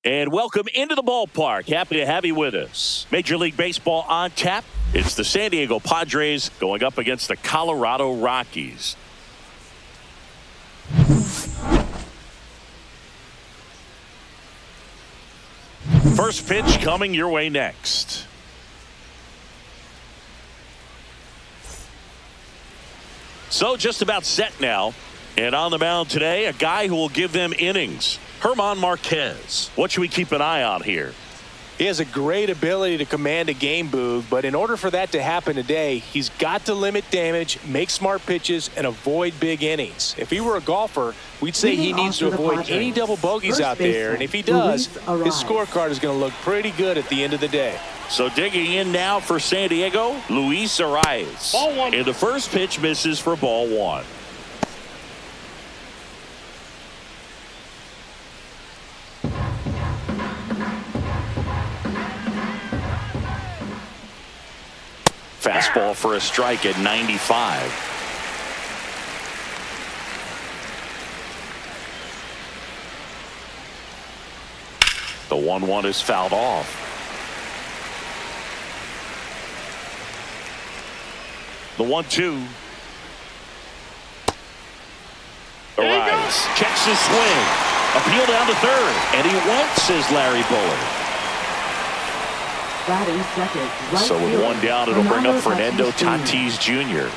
And welcome into the ballpark. Happy to have you with us. Major League Baseball on tap. It's the San Diego Padres going up against the Colorado Rockies. First pitch coming your way next. So just about set now. And on the mound today, a guy who will give them innings. German Marquez. What should we keep an eye on here? He has a great ability to command a game, Boog, but in order for that to happen today, he's got to limit damage, make smart pitches, and avoid big innings. If he were a golfer, we'd say he needs to avoid any double bogeys out there, and if he does, his scorecard is going to look pretty good at the end of the day. So digging in now for San Diego, Luis Arias. Ball one. And the first pitch misses for ball one. Fastball for a strike at 95. The 1-1 is fouled off. The 1-2. Arias checks his swing. Appeal down to third. And he went, says Larry Bullard. So with one down, it'll bring up Fernando Tatis Jr.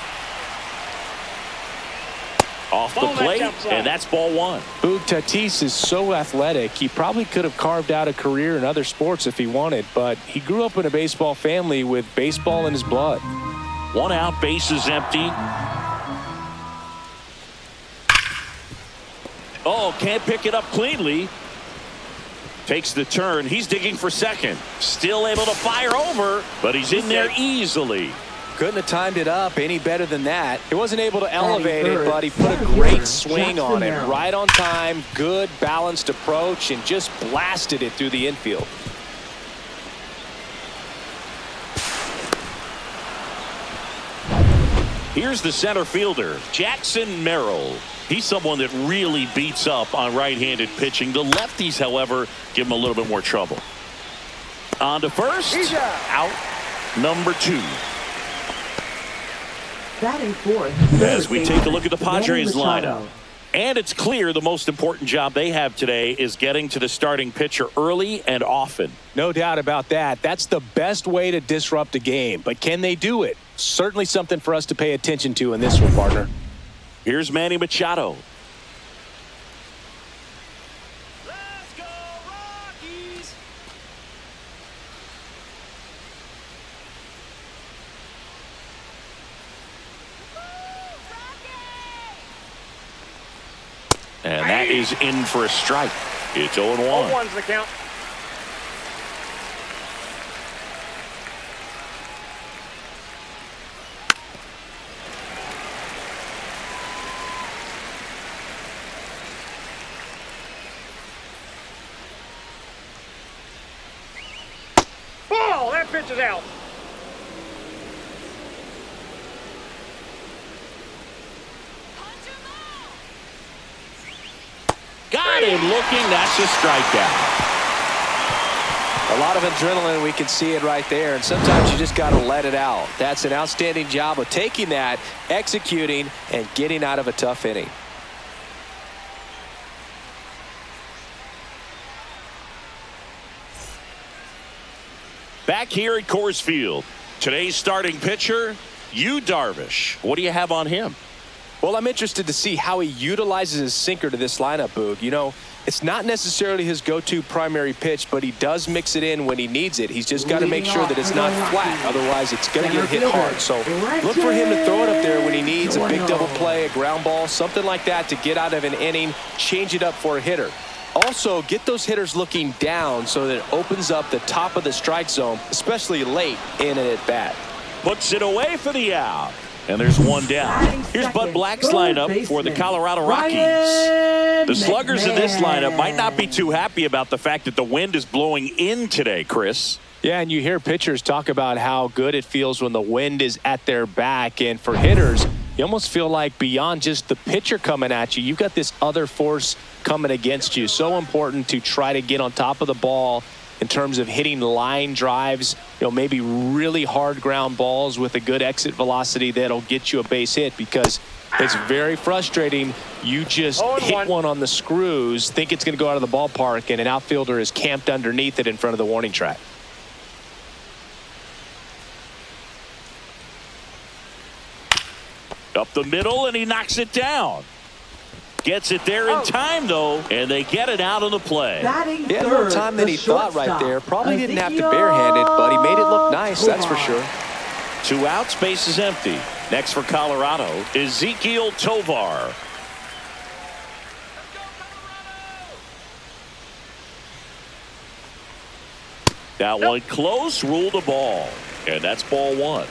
Off the plate, and that's ball one. Boog, Tatis is so athletic, he probably could have carved out a career in other sports if he wanted, but he grew up in a baseball family with baseball in his blood. One out, bases empty. Oh, can't pick it up cleanly. Takes the turn. He's digging for second. Still able to fire over, but he's in there easily. Couldn't have timed it up any better than that. He wasn't able to elevate it, but he put a great swing on it. Right on time, good balanced approach, and just blasted it through the infield. Here's the center fielder, Jackson Merrill. He's someone that really beats up on right-handed pitching. The lefties, however, give him a little bit more trouble. On to first. Out number 2. Batting fourth. As we take a look at the Padres lineup. And it's clear the most important job they have today is getting to the starting pitcher early and often. No doubt about that. That's the best way to disrupt a game. But can they do it? Certainly something for us to pay attention to in this one, partner. Here's Manny Machado. Let's go, Rockies! And that is in for a strike. It's 0-1. 0-1's the count. That pitch is out. Got him looking. That's a strikeout. A lot of adrenaline, we can see it right there, and sometimes you just got to let it out. That's an outstanding job of taking that, executing, and getting out of a tough inning. Back here at Coors Field, today's starting pitcher, Yu Darvish. What do you have on him? Well, I'm interested to see how he utilizes his sinker to this lineup, Boog. You know, it's not necessarily his go-to primary pitch, but he does mix it in when he needs it. He's just got to make sure that it's not flat. Otherwise, it's going to get hit hard. So look for him to throw it up there when he needs a big double play, a ground ball, something like that to get out of an inning, change it up for a hitter. Also, get those hitters looking down so that it opens up the top of the strike zone, especially late in an at-bat. Puts it away for the out. And there's one down. Here's Bud Black's lineup for the Colorado Rockies. The sluggers in this lineup might not be too happy about the fact that the wind is blowing in today, Chris. Yeah, and you hear pitchers talk about how good it feels when the wind is at their back. And for hitters, You almost feel like beyond just the pitcher coming at you, you've got this other force coming against you. So important to try to get on top of the ball in terms of hitting line drives, maybe really hard ground balls with a good exit velocity that'll get you a base hit, because it's very frustrating. You just hit one on the screws, think it's going to go out of the ballpark, and an outfielder is camped underneath it in front of the warning track. Up the middle, and he knocks it down. Gets it there in time, though, and they get it out of the play. He had more time than he thought right there. Probably didn't have to barehanded, but he made it look nice, that's for sure. 2 outs, base is empty. Next for Colorado, Ezequiel Tovar. That one close, ruled a ball, and that's ball 1.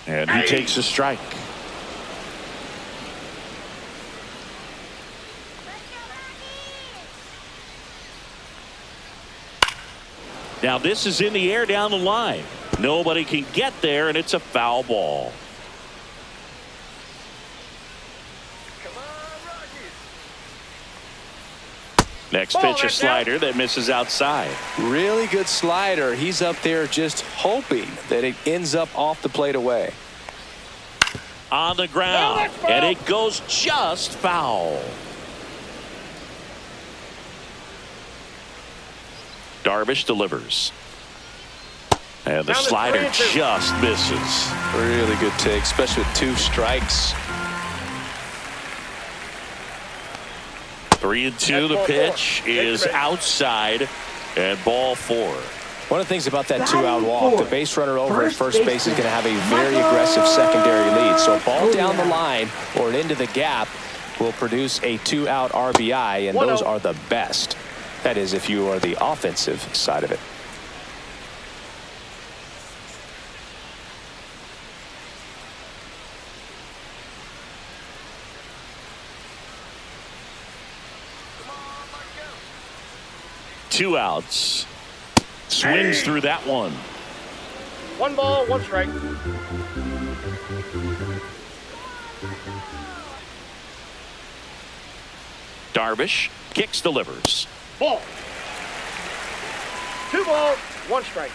And he takes a strike. Now this is in the air down the line. Nobody can get there, and it's a foul ball. Come on, Rockies. Next pitch, a slider that misses outside. Really good slider. He's up there just hoping that it ends up off the plate away. On the ground, and it goes just foul. Darvish delivers. And the slider just misses. Really good take, especially with 2 strikes. 3-2. The pitch is outside, and ball 4. One of the things about that 2-out walk, the base runner over at first base is going to have a very aggressive secondary lead. So a ball down the line or into the gap will produce a 2-out RBI, and those are the best. That is, if you are the offensive side of it. Two outs. Swings through that one. 1 ball, 1 strike. Darvish kicks, delivers. Ball. 2 balls, 1 strike.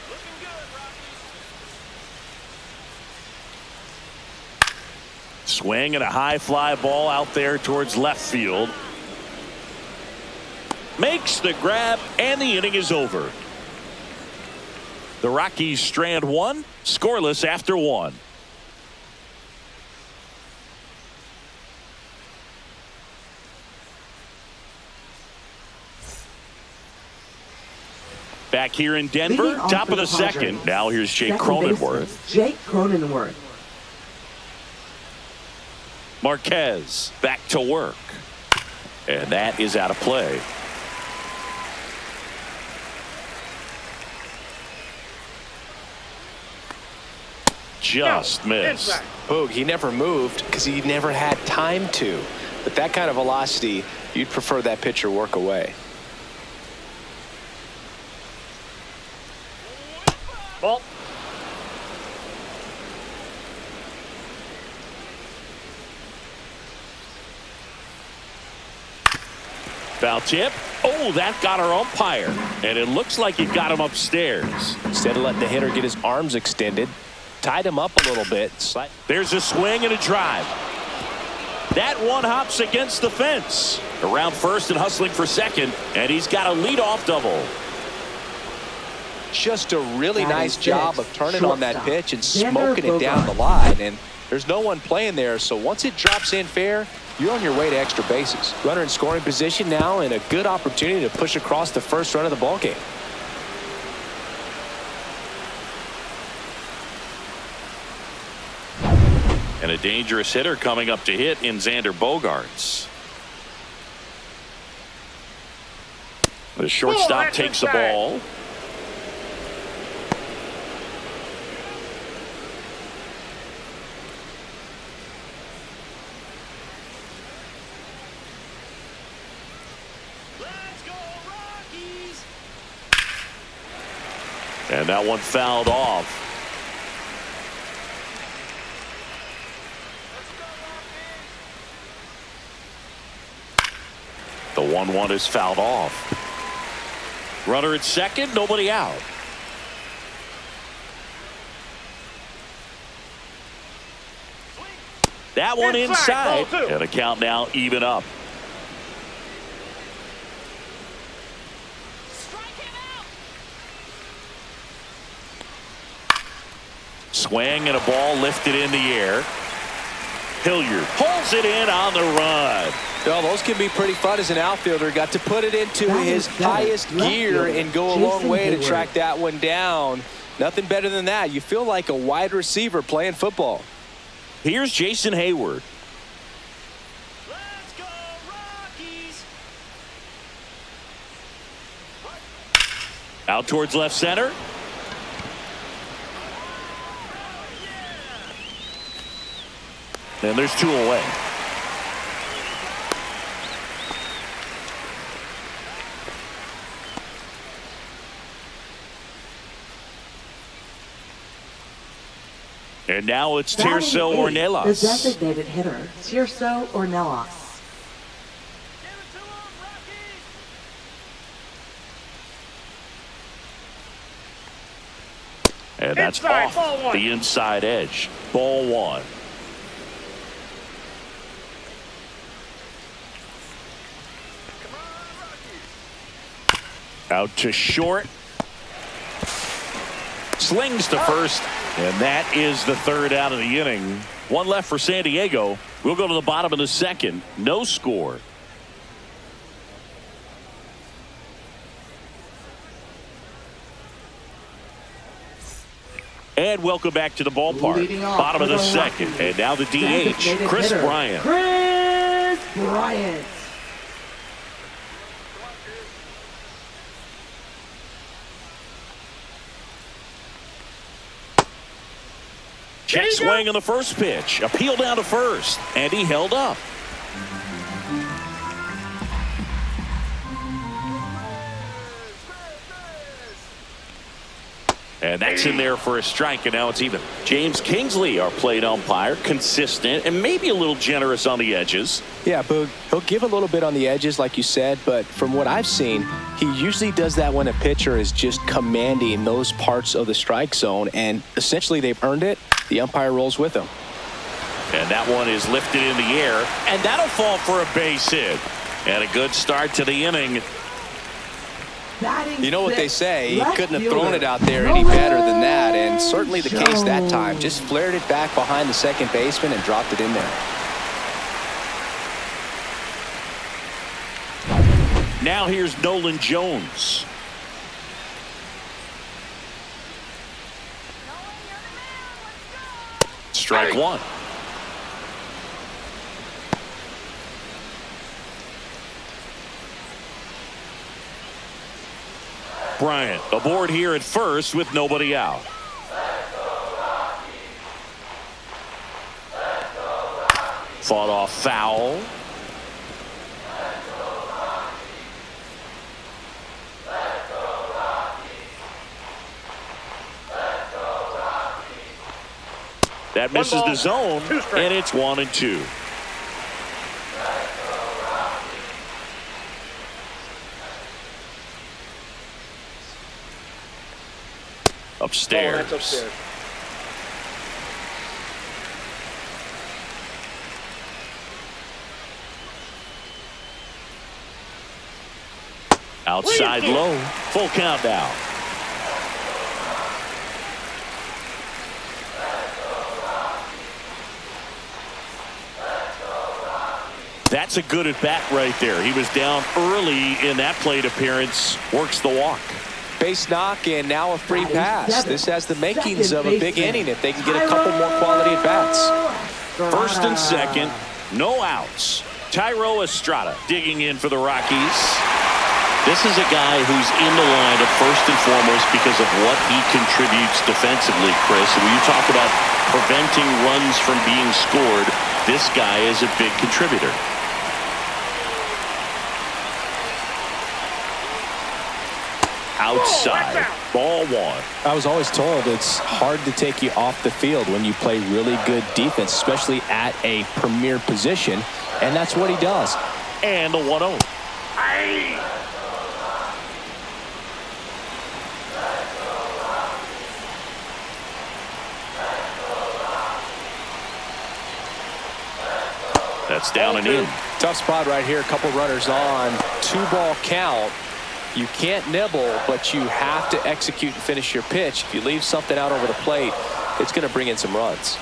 Looking good, Rockies. Swing and a high fly ball out there towards left field. Makes the grab, and the inning is over. The Rockies strand 1, scoreless after 1. Back here in Denver, top of the second. Now here's Jake Cronenworth. Marquez back to work. And that is out of play. Just missed. Boog, he never moved because he never had time to. But that kind of velocity, you'd prefer that pitcher work away. Ball. Foul tip. Oh, that got our umpire. And it looks like it got him upstairs. Instead of letting the hitter get his arms extended, tied him up a little bit. There's a swing and a drive. That one hops against the fence. Around first and hustling for second. And he's got a leadoff double. Just a really nice job of turning on that pitch and smoking it down the line. And there's no one playing there. So once it drops in fair, you're on your way to extra bases. Runner in scoring position now, and a good opportunity to push across the first run of the ballgame. And a dangerous hitter coming up to hit in Xander Bogaerts. The shortstop takes the ball. And that one fouled off. The 1-1 is fouled off. Runner at second, nobody out. That one inside. And a count now even up. Swing and a ball lifted in the air. Hilliard pulls it in on the run. Well, those can be pretty fun as an outfielder. Got to put it into his highest gear and go a long way to track that one down. Nothing better than that. You feel like a wide receiver playing football. Here's Jason Hayward. Let's go, Rockies. Out towards left center. And there's two away. And now it's Tirso or Nelas. The designated hitter, Tirso or Nelas. And that's Inside, off ball one. the inside edge. Ball one. Out to short. Slings to first. And that is the third out of the inning. One left for San Diego. We'll go to the bottom of the second. No score. And welcome back to the ballpark. Bottom of the second. And now the DH, Chris Bryant. Chris Bryant. Check swing on the first pitch. Appeal down to first. And he held up. And that's in there for a strike, and now it's even. James Kingsley, our plate umpire, consistent and maybe a little generous on the edges. Yeah, Boog, he'll give a little bit on the edges, like you said, but from what I've seen, he usually does that when a pitcher is just commanding those parts of the strike zone, and essentially they've earned it. The umpire rolls with them. And that one is lifted in the air, and that'll fall for a base hit. And a good start to the inning. You know what they say, he couldn't have thrown it out there any better than that, and certainly the case that time. Just flared it back behind the second baseman and dropped it in there. Now here's Nolan Jones. Strike one. Bryant aboard here at first with nobody out. Fought off foul. That misses the zone, and it's 1-2. Upstairs. Oh, that's upstairs. Outside low. Full count now. That's a good at bat right there. He was down early in that plate appearance. Works the walk. Base knock and now a free pass. This has the makings of a big inning if they can get a couple more quality at bats. First and second, no outs. Tyro Estrada digging in for the Rockies. This is a guy who's in the lineup first and foremost because of what he contributes defensively, Chris. And when you talk about preventing runs from being scored, this guy is a big contributor. outside. Ball one. I was always told it's hard to take you off the field when you play really good defense, especially at a premier position, and that's what he does. And the 1-0. That's down and in. Tough spot right here. A couple runners on. 2-ball count. You can't nibble, but you have to execute and finish your pitch. If you leave something out over the plate, it's going to bring in some runs.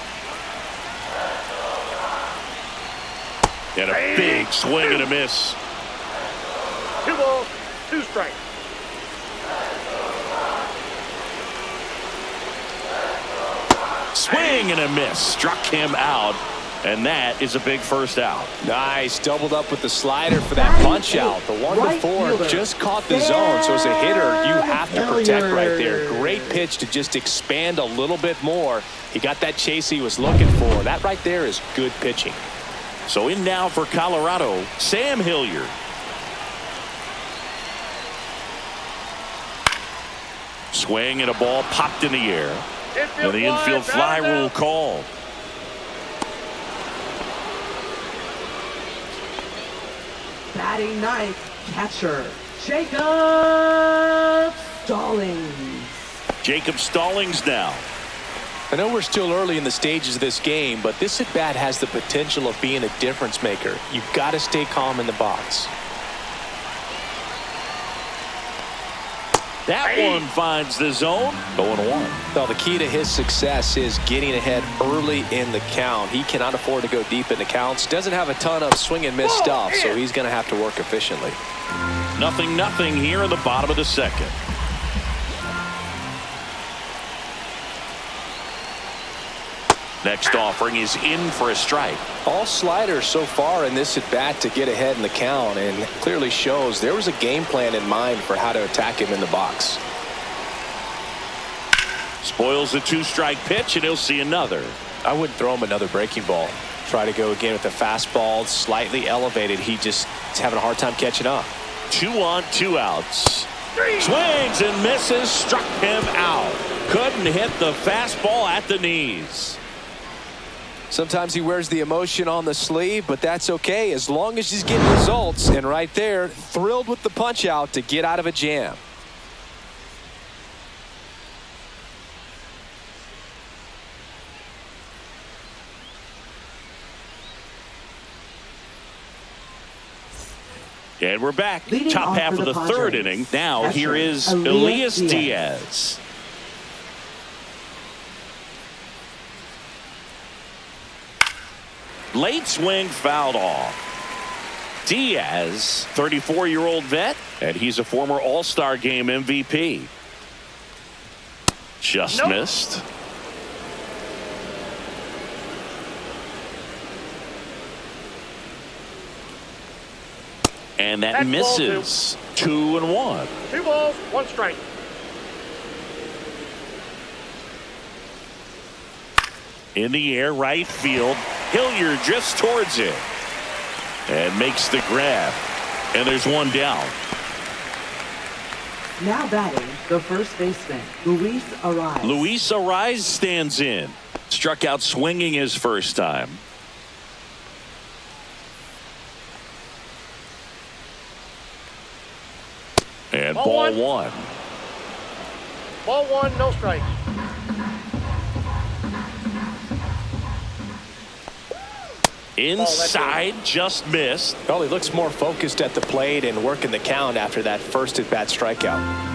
And a big swing and a miss. 2 balls, 2 strikes. Swing and a miss. Struck him out. And that is a big first out. Nice. Doubled up with the slider for that punch out. The 1-4 just caught the zone. So as a hitter, you have to protect right there. Great pitch to just expand a little bit more. He got that chase he was looking for. That right there is good pitching. So in now for Colorado, Sam Hilliard. Swing and a ball popped in the air. And the infield fly rule called. Batting ninth, catcher, Jacob Stallings. Jacob Stallings now. I know we're still early in the stages of this game, but this at-bat has the potential of being a difference maker. You've got to stay calm in the box. That one finds the zone. 0-1. Well, the key to his success is getting ahead early in the count. He cannot afford to go deep in the counts. Doesn't have a ton of swing and miss stuff, so he's going to have to work efficiently. 0-0 here in the bottom of the second. Next offering is in for a strike. All sliders so far in this at-bat to get ahead in the count, and clearly shows there was a game plan in mind for how to attack him in the box. Spoils the 2-strike pitch, and he'll see another. I wouldn't throw him another breaking ball. Try to go again with the fastball, slightly elevated. He just is having a hard time catching up. 2 on, 2 outs. Swings and misses, struck him out. Couldn't hit the fastball at the knees. Sometimes he wears the emotion on the sleeve, but that's okay as long as he's getting results. And right there, thrilled with the punch out to get out of a jam. And we're back. Leading Top off half for of the the third Padres, inning. Now catcher, here is Elias Elias Diaz. Late swing fouled off. Diaz, 34-year-old vet, and he's a former All-Star Game MVP. Just missed. And that That's misses. 2-1. 2 balls, 1 strike. In the air, right field. Hilliard drifts towards it and makes the grab. And there's one down. Now batting, the first baseman, Luis Arraez. Luis Arraez stands in. Struck out swinging his first time. And ball one. Ball 1, no strike. Inside, just missed. Well, he looks more focused at the plate and working the count after that first at-bat strikeout.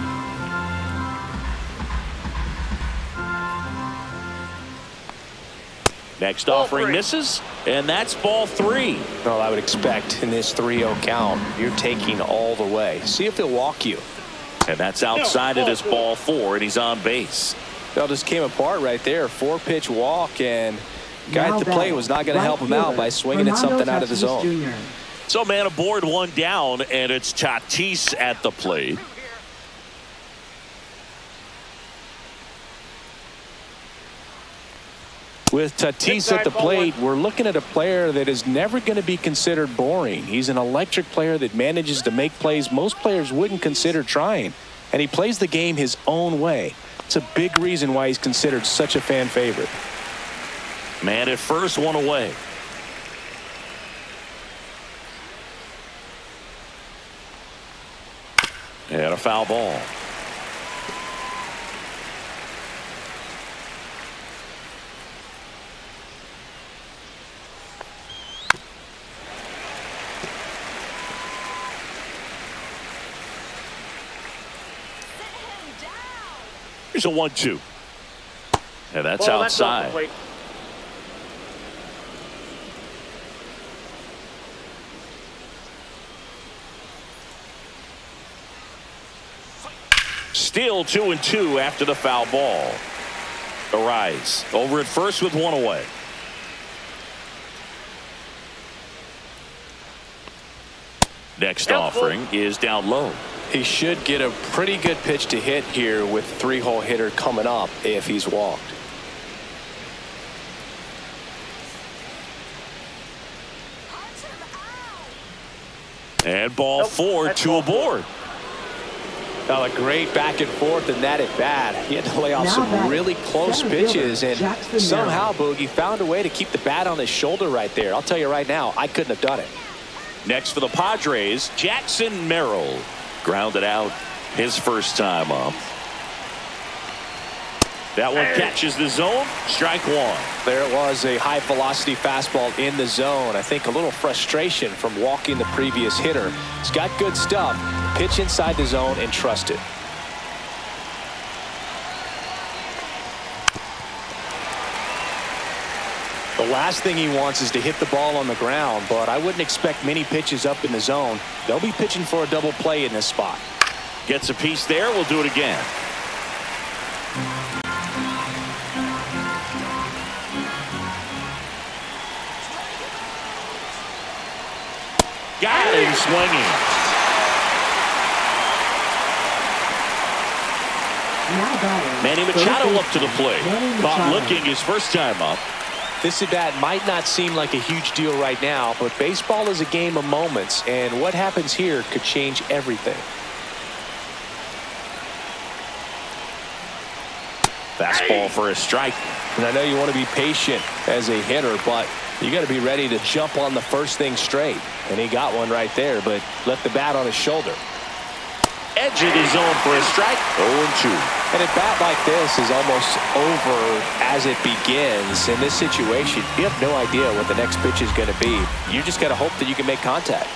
Next offering misses, and that's ball 3. Well, I would expect in this 3-0 count, you're taking all the way. See if he'll walk you. And that's outside of this ball 4, and he's on base. Well, just came apart right there. 4-pitch walk, and guy Now at the plate batting, was not going to help him out fielder, by swinging at Fernando something out of the Tatis zone. Jr. So man aboard, 1 down, and it's Tatis at the plate. With Tatis at the plate, we're looking at a player that is never going to be considered boring. He's an electric player that manages to make plays most players wouldn't consider trying. and he plays the game his own way. It's a big reason why he's considered such a fan favorite. Man at first, one away. And a foul ball. Here's a 1-2. And that's Ball, outside. off the plate. Still 2-2 after the foul ball. Arise over at first with one away. Next offering is down low. He should get a pretty good pitch to hit here with three-hole hitter coming up if he's walked. And ball four, that's two ball aboard. Now a great back and forth in that at bat. He had to lay off Now some batting, really close center pitches, fielder, and Jackson somehow Merrill. Boogie found a way to keep the bat on his shoulder right there. I'll tell you right now, I couldn't have done it. Next for the Padres, Jackson Merrill. Grounded out his first time up. That one catches the zone. Strike one. There it was, a high velocity fastball in the zone. I think a little frustration from walking the previous hitter. He's got good stuff. Pitch inside the zone and trust it. The last thing he wants is to hit the ball on the ground, but I wouldn't expect many pitches up in the zone. They'll be pitching for a double play in this spot. Gets a piece there. We'll do it again. Got him swinging. Now batting, Manny first Machado up to the baseman, plate. Manny Caught Machado. looking his first time up. This at bat might not seem like a huge deal right now, but baseball is a game of moments, and what happens here could change everything. Fastball for a strike. And I know you want to be patient as a hitter, but you got to be ready to jump on the first thing straight. And he got one right there, but left the bat on his shoulder. Edge of the zone for a strike. 0-2. And a bat like this is almost over as it begins. In this situation, you have no idea what the next pitch is going to be. You just got to hope that you can make contact.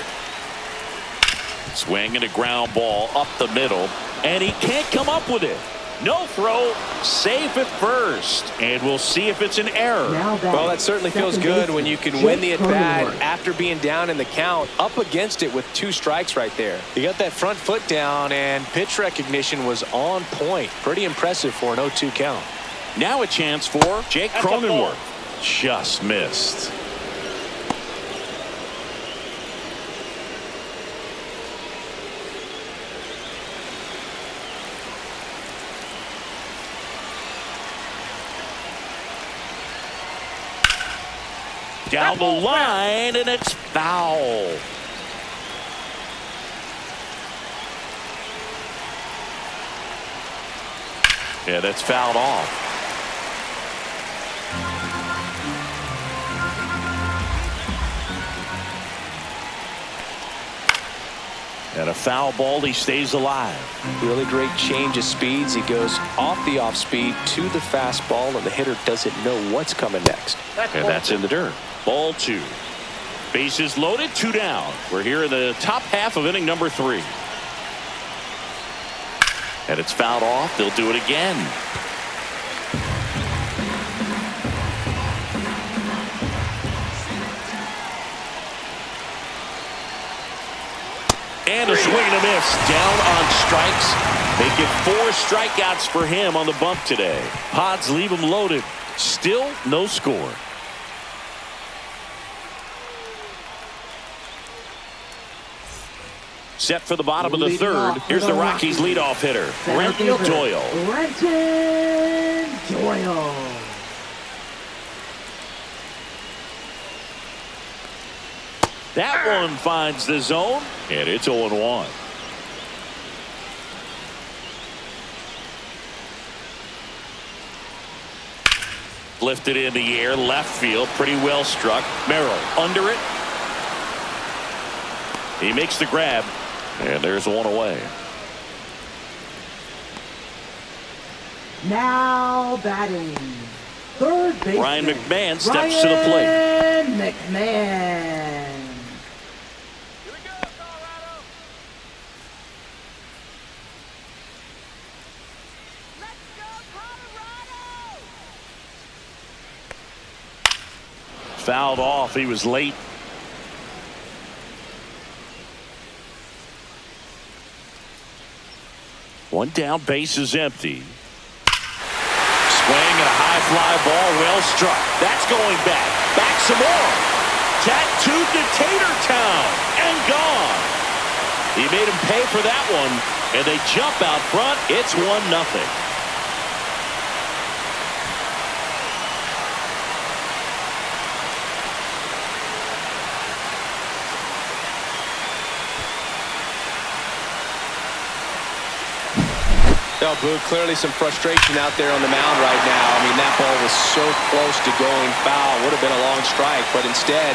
Swing and a ground ball up the middle, and he can't come up with it. No throw, safe at first, and we'll see if it's an error. Now batting, Well, that certainly feels second good baseman, when you can win the Jake at-bat Cronenworth. after being down in the count, up against it with 2 strikes right there. You got that front foot down, and pitch recognition was on point. Pretty impressive for an 0-2 count. Now a chance for Jake That's a ball. Cronenworth. Just missed. Down the line, and it's foul. Yeah, that's fouled off. And a foul ball, he stays alive. Really great change of speeds. He goes off the off speed to the fastball, and the hitter doesn't know what's coming next. And that's in the dirt. Ball 2. Bases loaded, 2 down. We're here in the top half of inning number 3. And it's fouled off. They'll do it again. And a swing and a miss. Down on strikes. Make it 4 strikeouts for him on the bump today. Pods leave him loaded. Still no score. Set for the bottom of the Leading third. off for Here's the the Rockies Rockies. leadoff hitter, Center Brenton fielder, Doyle. Brenton Doyle. That one finds the zone, and it's 0-1. Lifted in the air, left field, pretty well struck. Merrill under it. He makes the grab, and there's one away. Now batting, third baseman Ryan McMahon steps to the plate. Ryan McMahon. Here we go, Colorado. Let's go, Colorado! Fouled off. He was late. One down, base is empty. Swing and a high fly ball, well struck. That's going back. Back some more. Tattooed to Tater Town and gone. He made him pay for that one, and they jump out front. It's 1-0. No, Boo, clearly some frustration out there on the mound right now. I mean, that ball was so close to going foul. Would have been a long strike, but instead,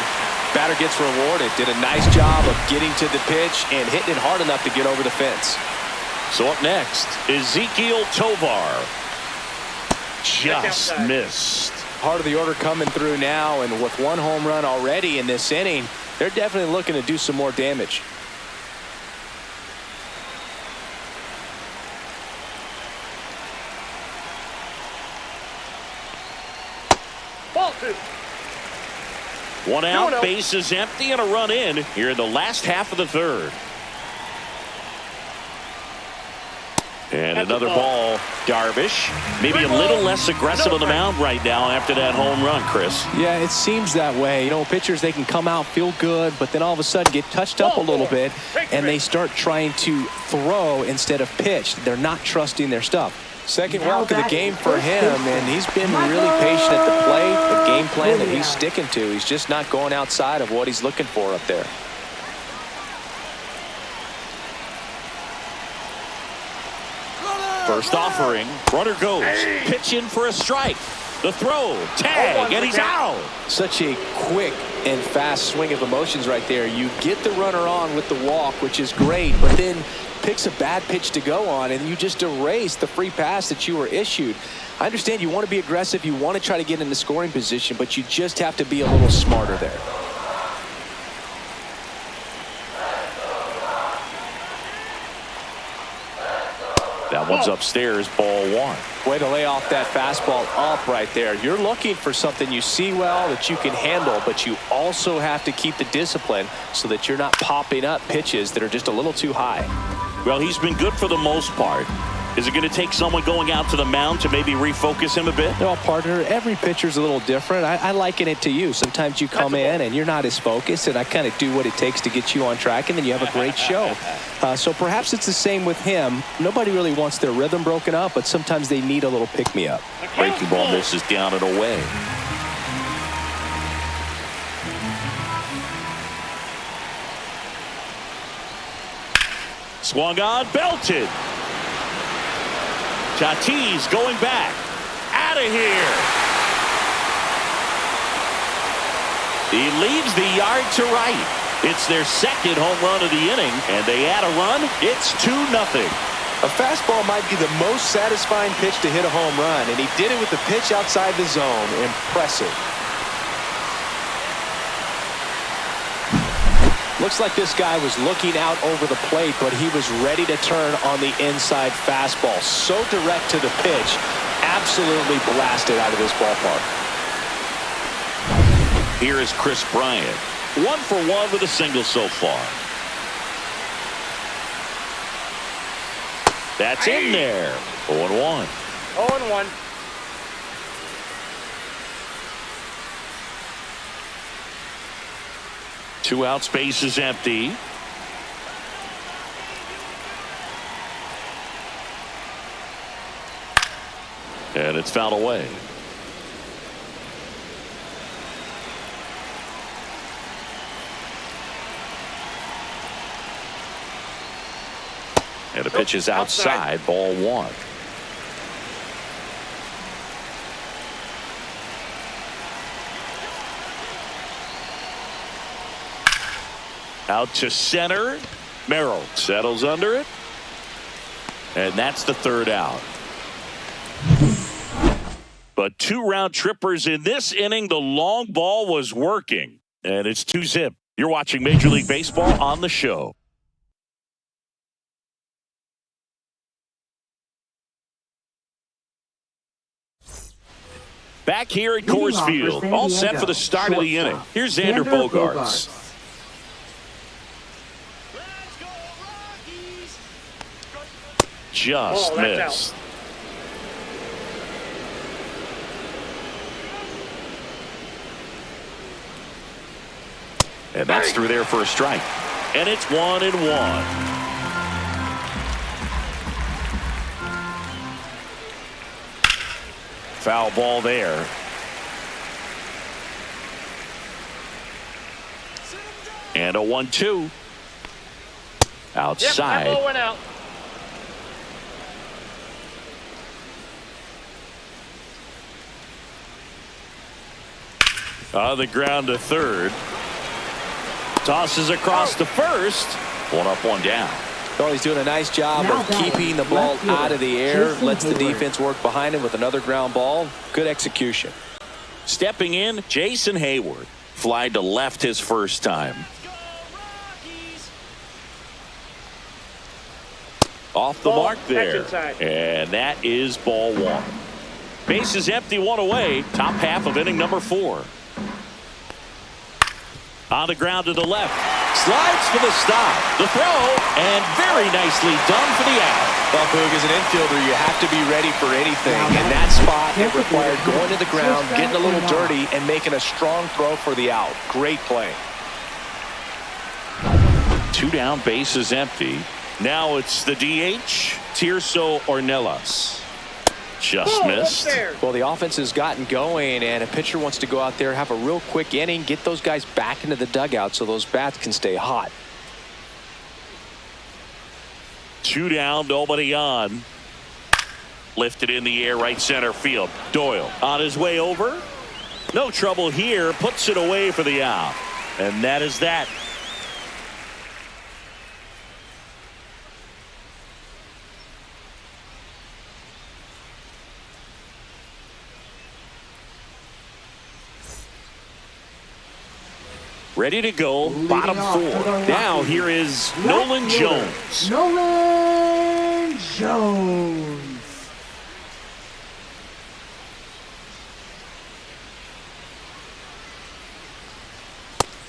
batter gets rewarded. Did a nice job of getting to the pitch and hitting it hard enough to get over the fence. So up next, Ezequiel Tovar. Just missed. Part of the order coming through now, and with one home run already in this inning, they're definitely looking to do some more damage. Ball two. One out, 2-0. base is empty, and a run in here in the last half of the third. And That's another a ball. Darvish maybe a little less aggressive on the mound right now after that home run, Chris. Yeah, it seems that way. You know, pitchers, they can come out, feel good, but then all of a sudden get touched up a little bit, and they start trying to throw instead of pitch. They're not trusting their stuff. Second walk of the game for him, and he's been really patient at the plate. The game plan that he's sticking to, he's just not going outside of what he's looking for up there. First offering, runner goes, pitch in for a strike. The throw, tag, and he's out. Such a quick and fast swing of emotions right there. You get the runner on with the walk, which is great, but then picks a bad pitch to go on, and you just erase the free pass that you were issued. I understand you want to be aggressive, you want to try to get in the scoring position, but you just have to be a little smarter there. That one's upstairs, ball one. Way to lay off that fastball up right there. You're looking for something you see well that you can handle, but you also have to keep the discipline so that you're not popping up pitches that are just a little too high. Well, he's been good for the most part. Is it going to take someone going out to the mound to maybe refocus him a bit? Well, partner, every pitcher's a little different. I liken it to you. Sometimes you come in and you're not as focused, and I kind of do what it takes to get you on track, and then you have a great show. So perhaps it's the same with him. Nobody really wants their rhythm broken up, but sometimes they need a little pick-me-up. Breaking ball misses down and away. Swung on, belted. Tatis going back. Out of here. He leaves the yard to right. It's their second home run of the inning, and they add a run. It's 2-0. A fastball might be the most satisfying pitch to hit a home run, and he did it with the pitch outside the zone. Impressive. Looks like this guy was looking out over the plate, but he was ready to turn on the inside fastball. So direct to the pitch. Absolutely blasted out of this ballpark. Here is Chris Bryant. 1 for 1 with a single so far. That's in there. 0-1. 0-1. Two out, space is empty. And it's fouled away. And the pitch is outside, ball one. Out to center. Merrill settles under it. And that's the third out. But 2 round trippers in this inning. The long ball was working. And it's 2-zip. You're watching Major League Baseball on the show. Back here at Coors Field. All set for the start of the inning. Here's Xander Bogaerts. Just missed. And that's through there for a strike. And it's 1-1. Foul ball there. And a 1-2. Outside. Yep, that ball went out. On the ground to third. Tosses across to first. 1 up, 1 down. Well, he's doing a nice job of keeping the ball out of the air. Lets the defense work behind him with another ground ball. Good execution. Stepping in, Jason Hayward. Fly to left his first time. Off the mark there. And that is ball 1. Base is empty, 1 away. Top half of inning number 4. On the ground to the left. Slides for the stop. The throw. And very nicely done for the out. Well, Boog, as an infielder, you have to be ready for anything. In that spot, it required going to the ground, getting a little dirty, and making a strong throw for the out. Great play. 2 down, base is empty. Now it's the DH, Tirso Ornelas. Just missed. Well, the offense has gotten going, and a pitcher wants to go out there, have a real quick inning, get those guys back into the dugout so those bats can stay hot. 2 down, nobody on. Lifted in the air, right center field. Doyle on his way over. No trouble here. Puts it away for the out. And that is that. Ready to go, bottom 4. Now here is Nolan Jones. Nolan Jones.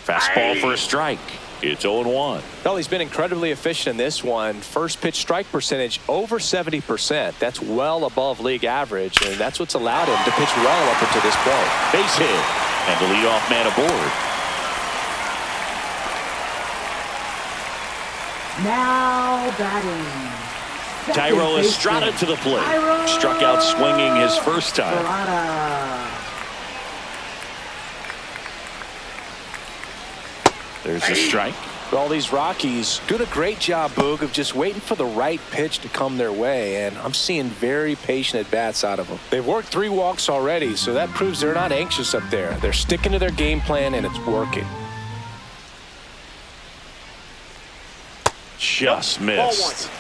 Fastball for a strike. It's 0-1. Well, he's been incredibly efficient in this one. First pitch strike percentage over 70%. That's well above league average, and that's what's allowed him to pitch well up until this point. Base hit, and the leadoff man aboard. Now batting. Tyro Estrada to the plate. Struck out swinging his first time. There's a strike. Well, these Rockies doing a great job, Boog, of just waiting for the right pitch to come their way, and I'm seeing very patient at-bats out of them. They've worked 3 walks already, so that proves they're not anxious up there. They're sticking to their game plan, and it's working. Just missed.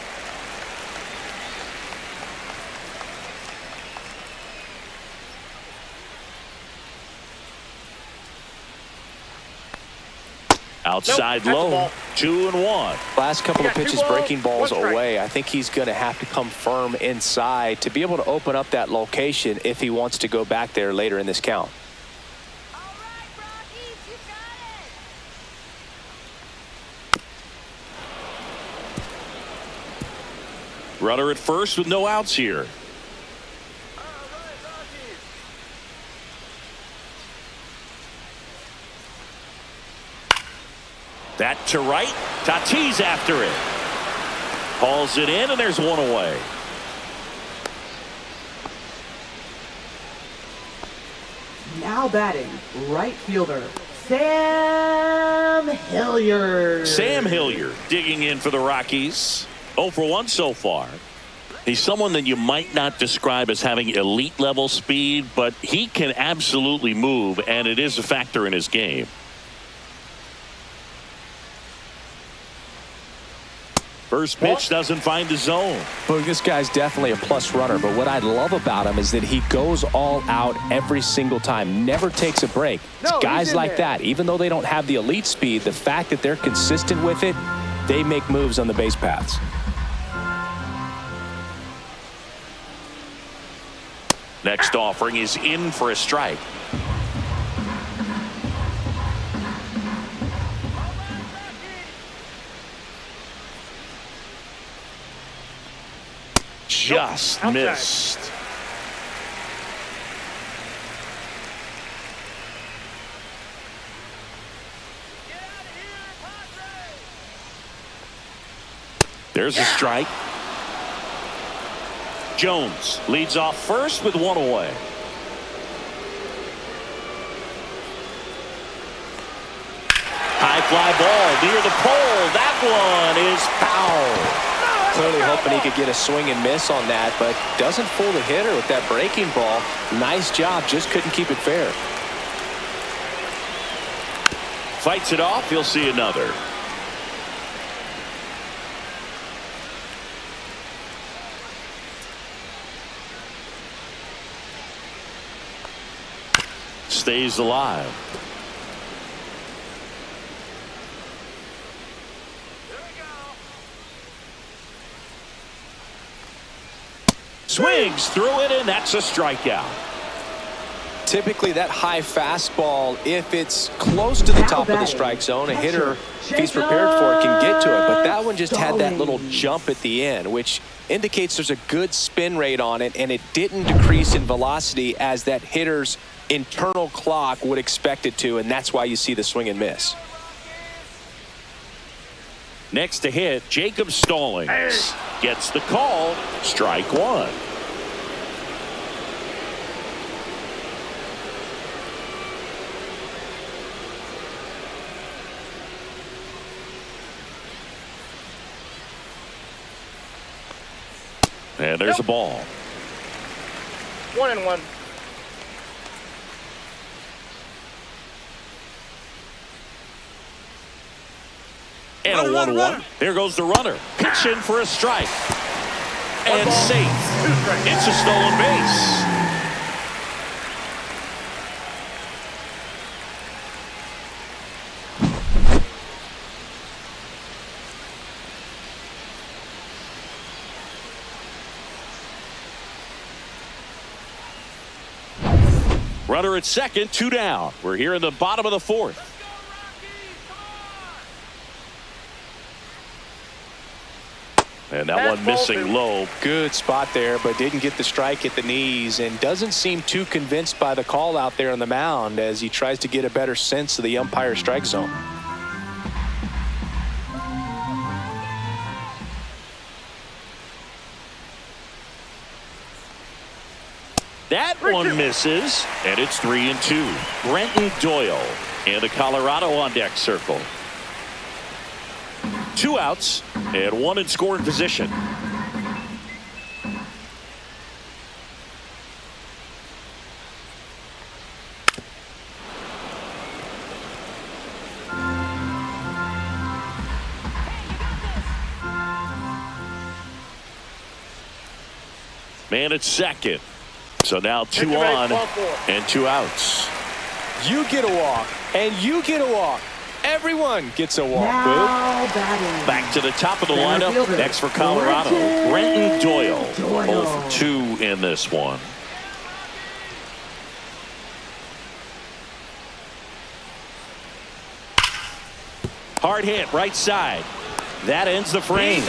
Outside low. 2-1. Last couple of pitches breaking balls away. I think he's going to have to come firm inside to be able to open up that location if he wants to go back there later in this count. All right, Rockies, you got it. Runner at first with no outs here. That to right. Tatis after it. Hauls it in, and there's 1 away. Now batting, right fielder, Sam Hilliard. Sam Hilliard digging in for the Rockies. 0 for 1 so far. He's someone that you might not describe as having elite level speed, but he can absolutely move, and it is a factor in his game. First pitch doesn't find the zone. Well, this guy's definitely a plus runner, but what I love about him is that he goes all out every single time, never takes a break. It's guys like that, even though they don't have the elite speed, the fact that they're consistent with it, they make moves on the base paths. Next offering is in for a strike. Just missed. There's a strike. Jones leads off first with one away. High fly ball near the pole. That one is foul. Clearly hoping he could get a swing and miss on that, but doesn't fool the hitter with that breaking ball. Nice job, just couldn't keep it fair. Fights it off, he'll see another. Stays alive. Swings through it, and that's a strikeout. Typically that high fastball, if it's close to the top of the strike zone, a hitter, if he's prepared for it, can get to it. But that one just had that little jump at the end, which indicates there's a good spin rate on it, and it didn't decrease in velocity as that hitter's internal clock would expect it to, and that's why you see the swing and miss. Next to hit, Jacob Stallings gets the call. Strike one. And there's a ball. 1-1. And a 1-1. Here goes the runner. Pitch in for a strike. And safe. It's a stolen base. Runner at second, 2 down. We're here in the bottom of the fourth. And that one missing low. Good spot there, but didn't get the strike at the knees and doesn't seem too convinced by the call out there on the mound as he tries to get a better sense of the umpire strike zone. That one misses, and it's 3-2. Brenton Doyle in the Colorado on deck circle. 2 outs and 1 in scoring position. Man at second. So now 2 on and 2 outs. You get a walk, and you get a walk. Everyone gets a walk. Back to the top of the lineup. Next for Colorado, Brenton Doyle. 0 for 2 in this one. Hard hit right side. That ends the frame.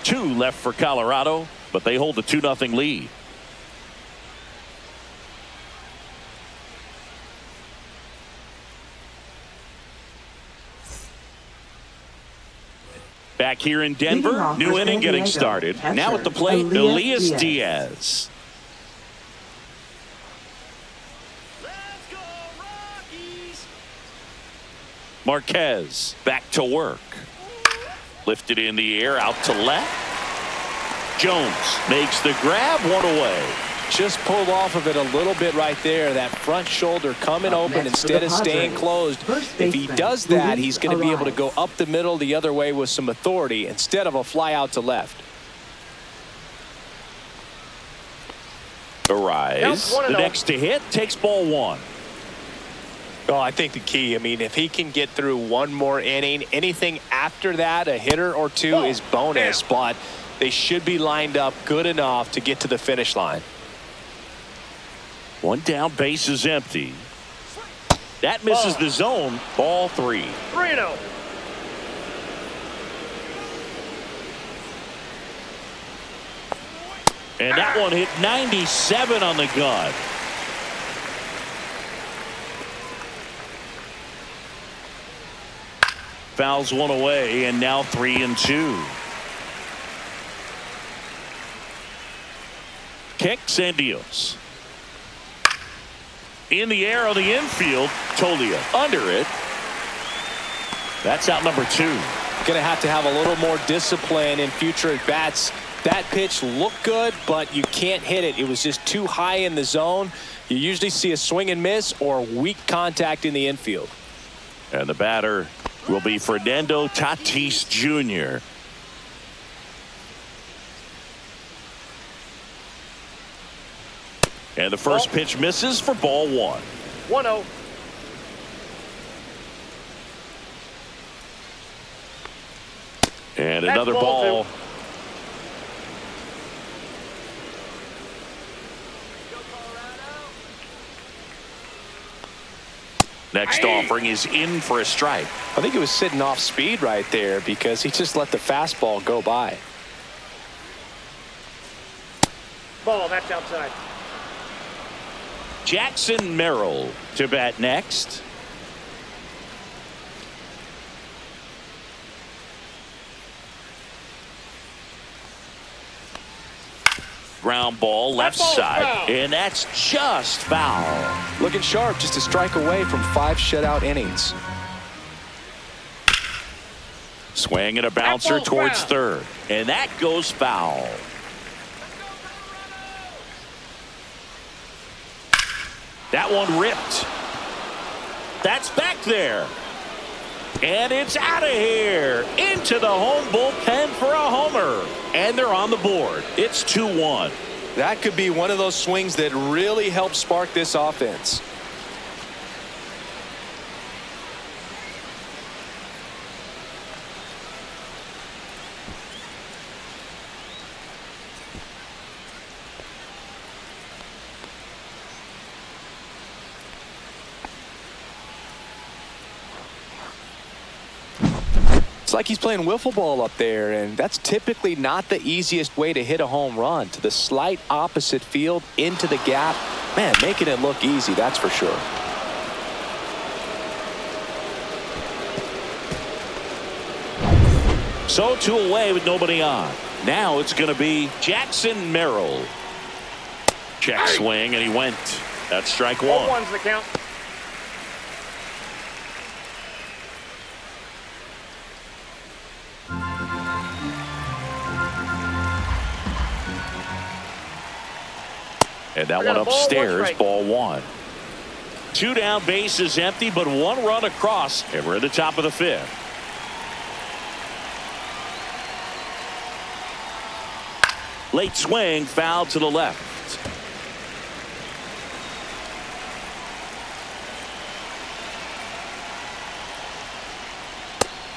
2 left for Colorado, but they hold the 2-0 lead. Back here in Denver, new inning getting started. Now at the plate, Elias Diaz. Let's go, Rockies! Marquez back to work. Lifted in the air, out to left. Jones makes the grab, 1 away. Just pulled off of it a little bit right there. That front shoulder coming Up open next for instead the of staying Padres, closed. first If he baseman, does that, he's going to be able to Luis go up the middle the other way with some authority instead of a fly out to left. Arise. The next to hit takes ball one. Oh, I think the key, I mean, if he can get through one more inning, anything after that, a hitter or two is bonus, but they should be lined up good enough to get to the finish line. One down, base is empty. That misses the zone. Ball three. 3-0. And that one hit 97 on the gun. Fouls one away, and now 3-2. Kicks and deals. In the air on the infield, Tolia under it. That's out number two. Going to have a little more discipline in future at bats. That pitch looked good, but you can't hit it. It was just too high in the zone. You usually see a swing and miss or weak contact in the infield. And the batter will be Fernando Tatis Jr. And the first pitch misses for ball one. 1-0. And That's another ball ball. Next offering is in for a strike. I think he was sitting off speed right there because he just let the fastball go by. Ball, that's outside. Jackson Merrill to bat next. Ground ball left side, foul. and that's just foul. Looking sharp, just a strike away from 5 shutout innings. Swing and a bouncer ball's towards foul. third, and that goes foul. That one ripped. That's back there. And it's out of here. Into the home bullpen for a homer. And they're on the board. It's 2-1. That could be one of those swings that really helps spark this offense. It's like he's playing wiffle ball up there, and that's typically not the easiest way to hit a home run. To the slight opposite field, into the gap. Man, making it look easy, that's for sure. So 2 away with nobody on. Now it's going to be Jackson Merrill. Check swing, and he went. That's strike one. 0-1's the count. And that I one got a ball, one upstairs, strike. ball one. 2 down, base is empty, but 1 run across, and we're at the top of the 5th. Late swing, foul to the left.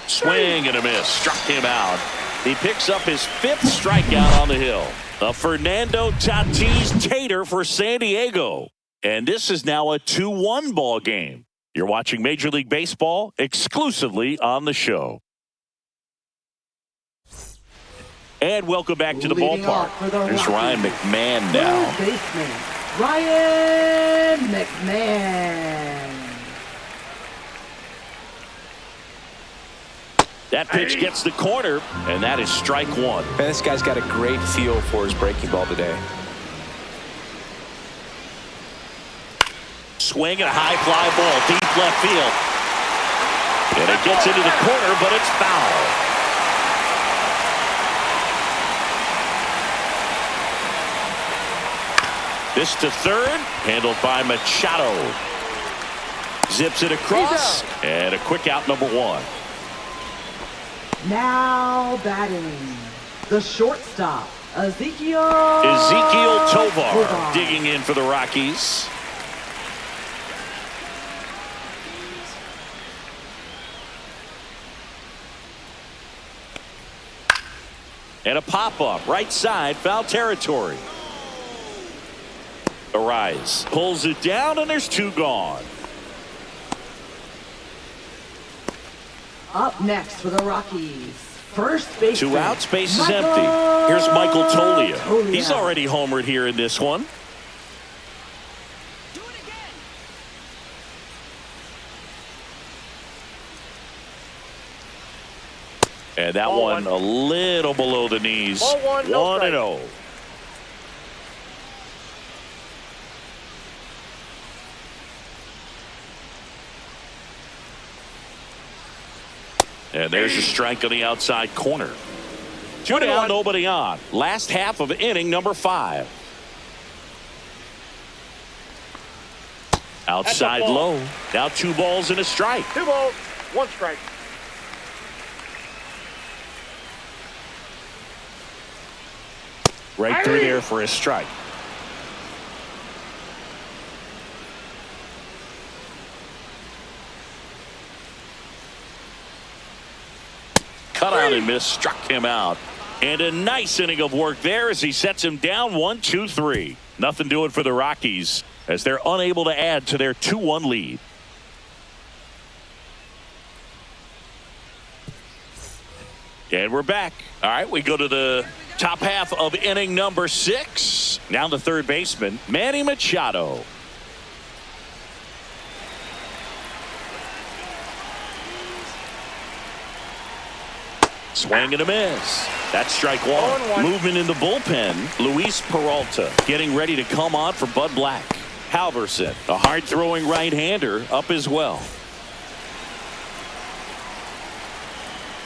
Swing and a miss. Struck him out. He picks up his 5th strikeout on the hill. A Fernando Tatis Tater for San Diego. And this is now a 2-1 ball game. You're watching Major League Baseball exclusively on the show. And welcome back to the Leading ballpark. off for the There's Ryan Rockies, McMahon now. third baseman, Ryan McMahon. That pitch gets the corner, and that is strike one. Man, this guy's got a great feel for his breaking ball today. Swing and a high fly ball, deep left field. And it gets into the corner, but it's foul. This to third, handled by Machado. Zips it across, and a quick out, number one. Now batting, the shortstop, Ezekiel Tovar digging in for the Rockies. And a pop-up, right side, foul territory. Arise, pulls it down, and there's two gone. Up next for the Rockies, first base. Two outs, base is empty. Here's Michael Tolia. He's already homered here in this one. Do it again. And that Ball one one. a little below the knees. Ball one, no 1-0. And there's a strike on the outside corner. Two down, nobody on. Last half of inning number 5. Outside ball. low. Now 2 balls and a strike. 2 balls, 1 strike. Right through there for a strike. Cut out and miss, struck him out. And a nice inning of work there as he sets him down 1-2-3. Nothing doing for the Rockies as they're unable to add to their 2-1 lead. And we're back. All right, we go to the top half of inning number 6. Now the third baseman, Manny Machado. Swing and a miss. That's strike one. Movement in the bullpen. Luis Peralta getting ready to come on for Bud Black. Halverson, a hard-throwing right-hander, up as well.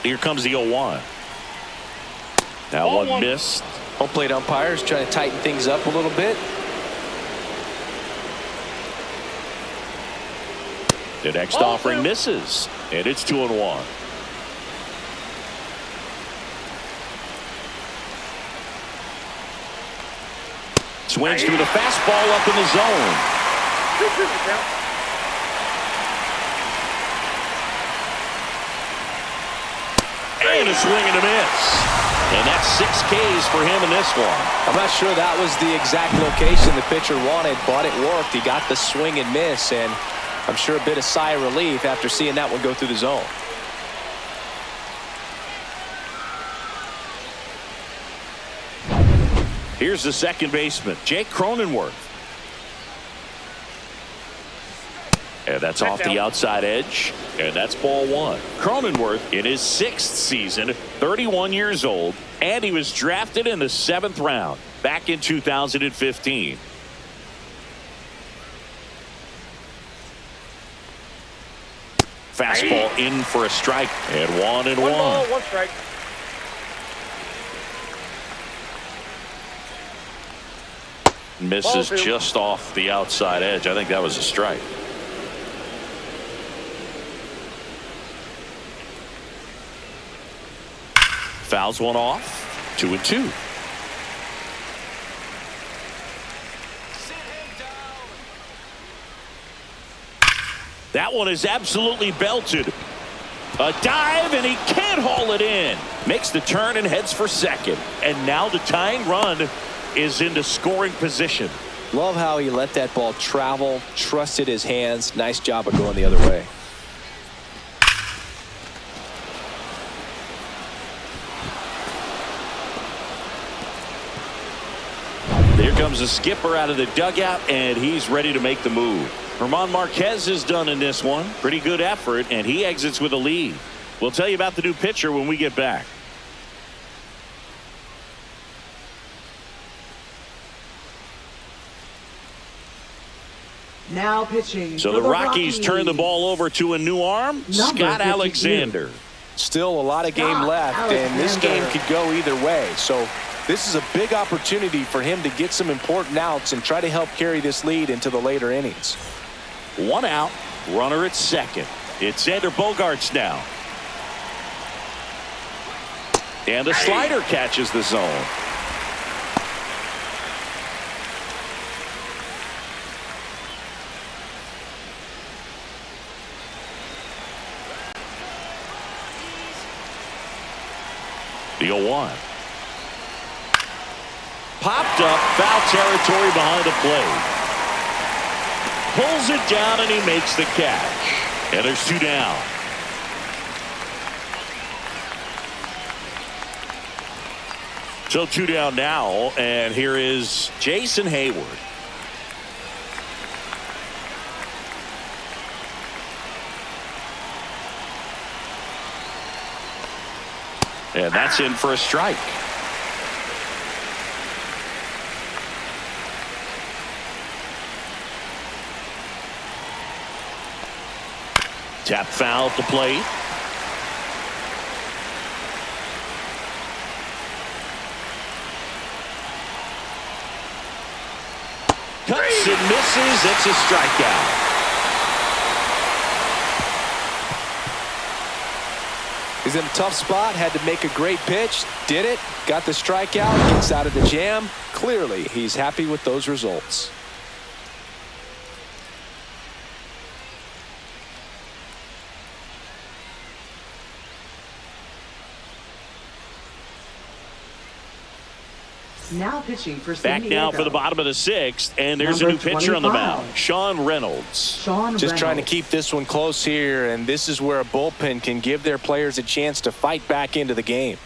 Here comes the 0-1. That one missed. Home plate umpires trying to tighten things up a little bit. The next offering misses, and it's 2-1. Swings through the fastball up in the zone. And a swing and a miss. And that's 6 Ks for him in this one. I'm not sure that was the exact location the pitcher wanted, but it worked. He got the swing and miss, and I'm sure a bit of sigh of relief after seeing that one go through the zone. Here's the second baseman, Jake Cronenworth. And that's off the outside edge. And that's ball one. Cronenworth in his 6th season, 31 years old, and he was drafted in the 7th round back in 2015. Fastball in for a strike, and 1-1. 1 ball, 1 strike. Misses just off the outside edge. I think that was a strike. Fouls one off. 2-2. That one is absolutely belted. A dive, and he can't haul it in. Makes the turn and heads for second. And now the tying run is into scoring position. Love how he let that ball travel, trusted his hands. Nice job of going the other way. Here comes the skipper out of the dugout, and he's ready to make the move. German Marquez is done in this one. Pretty good effort, and he exits with a lead. We'll tell you about the new pitcher when we get back. Now pitching. So the Rockies turn the ball over to a new arm, Scott Alexander. Still a lot of game left, and this game could go either way. So This is a big opportunity for him to get some important outs and try to help carry this lead into the later innings. 1 out, runner at second. It's Xander Bogaerts now. And the slider catches the zone. The 0-1. Popped up, foul territory behind the plate. Pulls it down and he makes the catch. And there's 2 down. So 2 down now, and here is Jason Hayward. And that's in for a strike. Tap foul at the plate. Cuts and misses. It's a strikeout. He's in a tough spot, had to make a great pitch, did it, got the strikeout, gets out of the jam. Clearly, he's happy with those results. Now pitching for San Back now Diego. for the bottom of the 6th, and there's Number a new pitcher on the 25. mound, Sean Reynolds. Just trying to keep this one close here, and this is where a bullpen can give their players a chance to fight back into the game.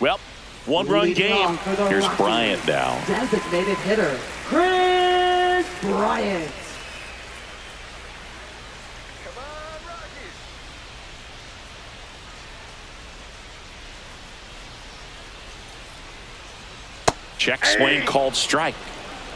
Well, 1-run Leading game. off for the Here's Rockies, Bryant now. Designated hitter, Chris Bryant. Come on, Rockies. Check swing called strike.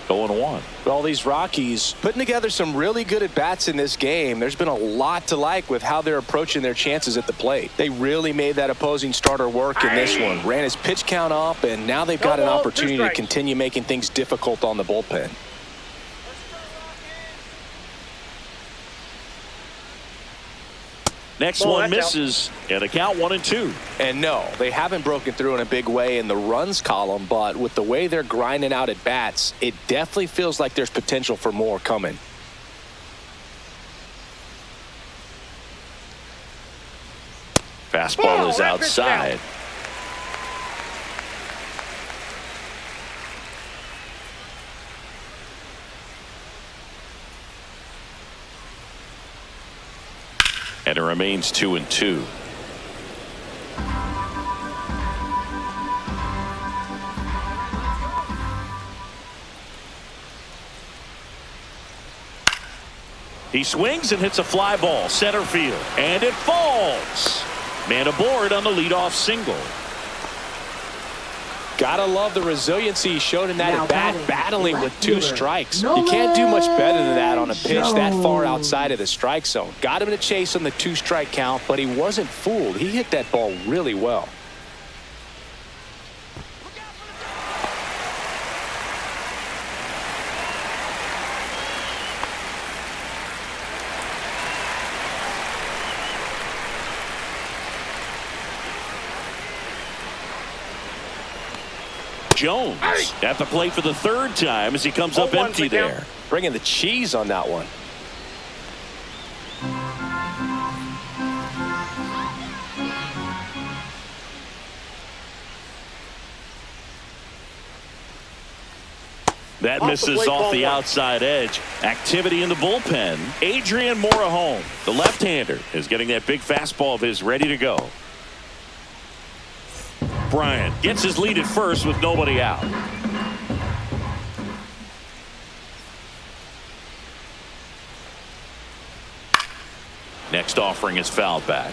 0-1. All these Rockies putting together some really good at-bats in this game. There's been a lot to like with how they're approaching their chances at the plate. They really made that opposing starter work in this one. Ran his pitch count up, and now they've got an opportunity to continue making things difficult on the bullpen. Next Ball, one that's misses, and a count 1-2. And no, they haven't broken through in a big way in the runs column, but with the way they're grinding out at bats, it definitely feels like there's potential for more coming. Fastball is that pitch down. outside. And it remains 2-2. He swings and hits a fly ball center field, and it falls. Man aboard on the leadoff single. Gotta love the resiliency he showed in that Now at bat, batting, battling with left 2 fielder, strikes. Nolan You can't do much better than that on a pitch that far Jones. outside of the strike zone. Got him to chase on the 2-strike count, but he wasn't fooled. He hit that ball really well. Jones at the plate for the 3rd time as he comes up 0-1 empty for count. there. Bringing the cheese on that one. That Off the misses plate, off ball the 1. outside edge. Activity in the bullpen. Adrian Morejon, the left-hander, is getting that big fastball of his ready to go. Bryant gets his lead at first with nobody out. Next offering is fouled back.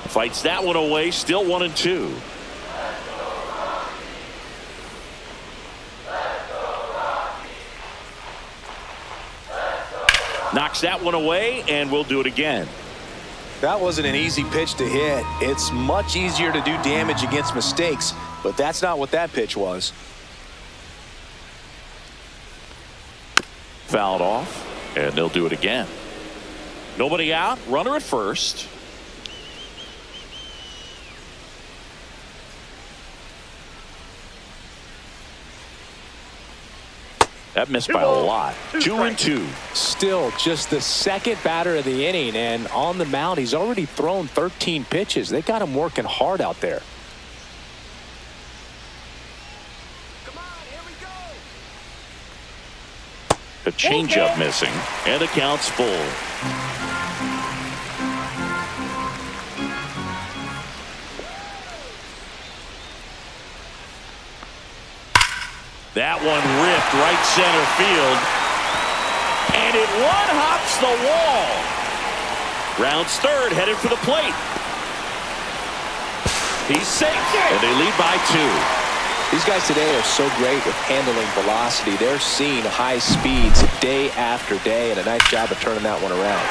Fights that one away, still 1-2. Knocks that one away, and we'll do it again. That wasn't an easy pitch to hit. It's much easier to do damage against mistakes, but that's not what that pitch was. Fouled off, and they'll do it again. Nobody out, runner at first. That missed by a lot. 2-2. Still just the second batter of the inning, and on the mound, he's already thrown 13 pitches. They got him working hard out there. Come on, here we go. A changeup missing, and the count's full. That one ripped right center field, and it one-hops the wall. Rounds third, headed for the plate. He's safe, and they lead by 2. These guys today are so great with handling velocity. They're seeing high speeds day after day, and a nice job of turning that one around.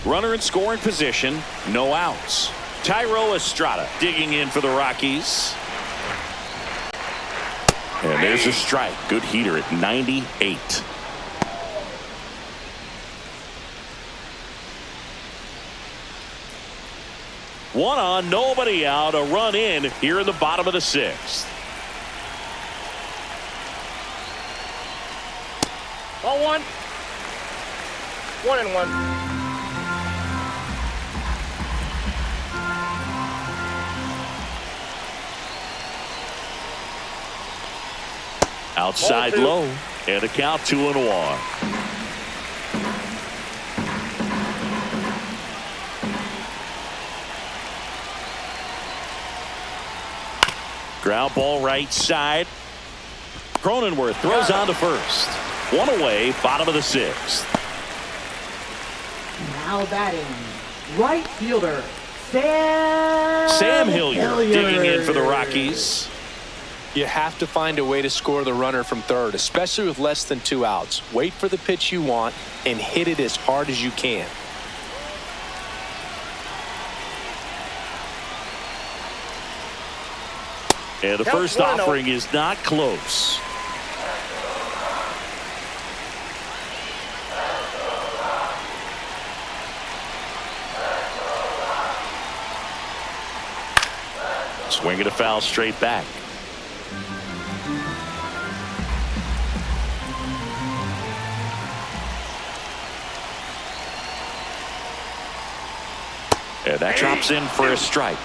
Runner in scoring position, no outs. Tyro Estrada digging in for the Rockies. And there's a strike. Good heater at 98. One on, nobody out. A run in here in the bottom of the 6th. 1-1. 1-1. Outside low, and a count 2-1. Ground ball right side. Cronenworth throws on to first. One away, bottom of the 6th. Now batting, right fielder, Sam Hilliard digging in for the Rockies. You have to find a way to score the runner from third, especially with less than 2 outs. Wait for the pitch you want and hit it as hard as you can. And the first offering is not close. Swing and a foul straight back. And that drops in for a strike.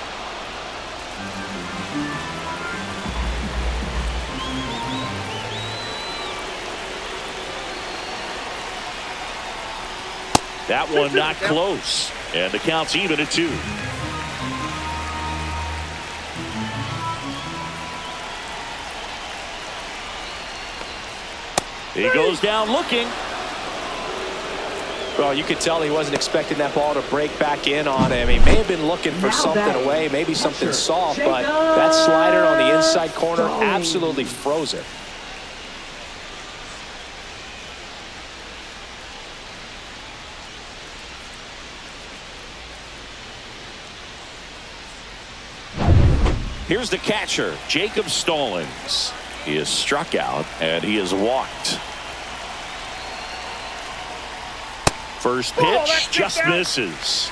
That one not close. And the count's even at 2. He goes down looking. Well, you could tell he wasn't expecting that ball to break back in on him. He may have been looking for something away, maybe something soft, but that slider on the inside corner absolutely froze it. Here's the catcher, Jacob Stallings. He is struck out, and he is walked. First pitch just misses.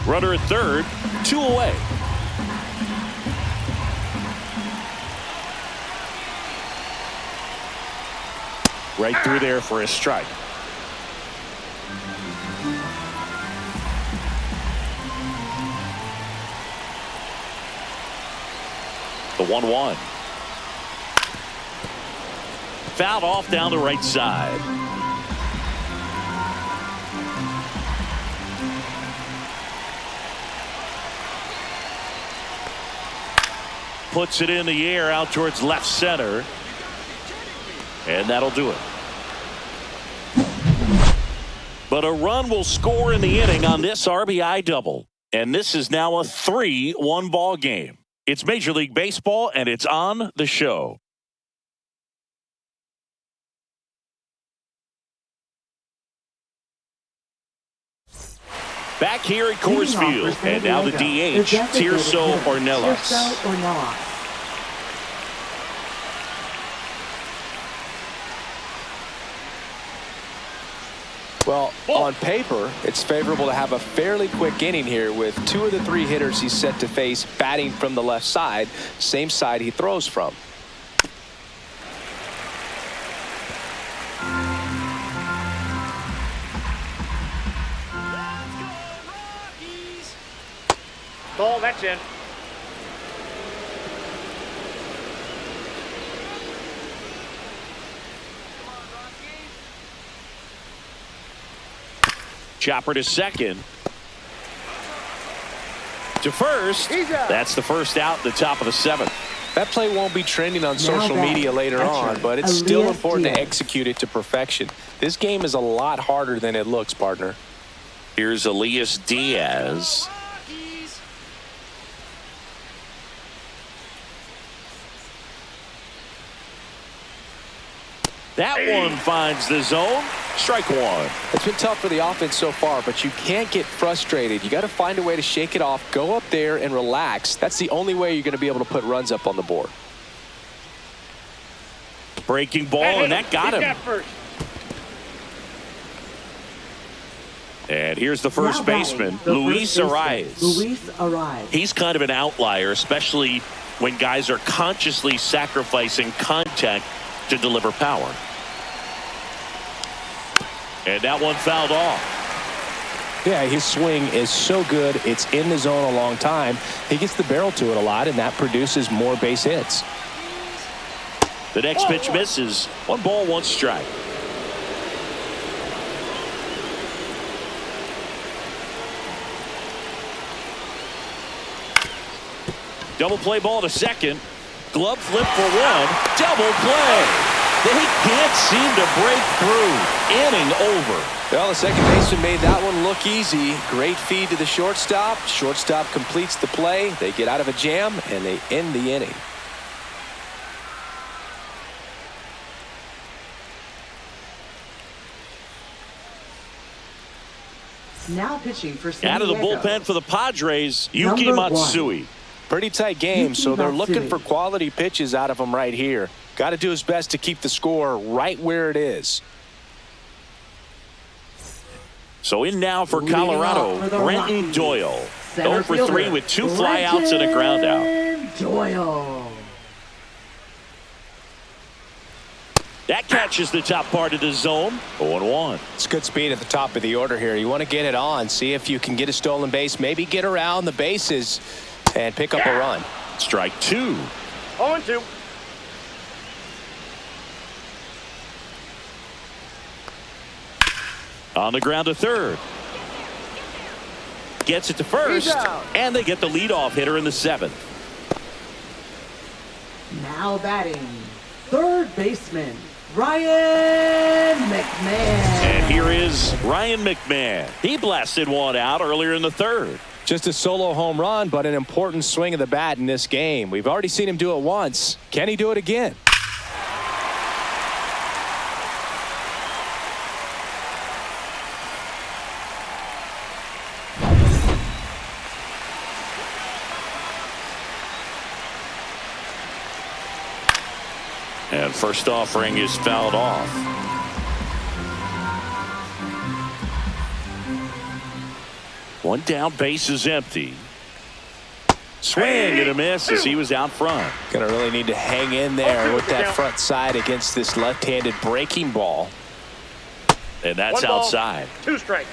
Runner at third, 2 away. Right through there for a strike. The 1-1. Fouled off down the right side. puts it in the air out towards left center. And that'll do it. But a run will score in the inning on this RBI double. And this is now a 3-1 ball game. It's Major League Baseball, and it's on the show. Back here at Coors Field, and now the DH, Tirso Ornelas. Well, on paper, it's favorable to have a fairly quick inning here with 2 of the 3 hitters he's set to face batting from the left side, same side he throws from. Ball, that's in. Chopper to second. To first. That's the first out, the top of the 7th. That play won't be trending on social media later on, but it's still important to execute it to perfection. This game is a lot harder than it looks, partner. Here's Elias Diaz. That one finds the zone. Strike 1. It's been tough for the offense so far, but you can't get frustrated. You got to find a way to shake it off, go up there and relax. That's the only way you're going to be able to put runs up on the board. Breaking ball, and that got him. And here's the first baseman, Luis Arias. He's kind of an outlier, especially when guys are consciously sacrificing contact to deliver power. And that one fouled off. Yeah, his swing is so good. It's in the zone a long time. He gets the barrel to it a lot, and that produces more base hits. The next pitch misses. 1 ball, 1 strike. Double play ball to second. Glove flip for 1. Double play. They can't seem to break through. Inning over. Well, the second baseman made that one look easy. Great feed to the shortstop. Shortstop completes the play. They get out of a jam, and they end the inning. Now pitching for San Out of the Diego. bullpen for the Padres, Yuki Number 1. Matsui. Pretty tight game, so they're looking for quality pitches out of him right here. Got to do his best to keep the score right where it is. So in now for Colorado, for the Brenton Rockies. Doyle. Center 0 for 3 fielder, with 2 flyouts and a ground out. Brenton Doyle. That catches the top part of the zone. 0-1. It's good speed at the top of the order here. You want to get it on, see if you can get a stolen base, maybe get around the bases and pick up a run. Strike 2. 0-2. On the ground to third. Gets it to first. And they get the leadoff hitter in the 7th. Now batting, third baseman, Ryan McMahon. And here is Ryan McMahon. He blasted one out earlier in the 3rd. Just a solo home run, but an important swing of the bat in this game. We've already seen him do it once. Can he do it again? And first offering is fouled off. One down, base is empty. Swing and a miss as he was out front. Gonna really need to hang in there with that front side against this left-handed breaking ball. And that's 1 ball, outside. 2 strikes.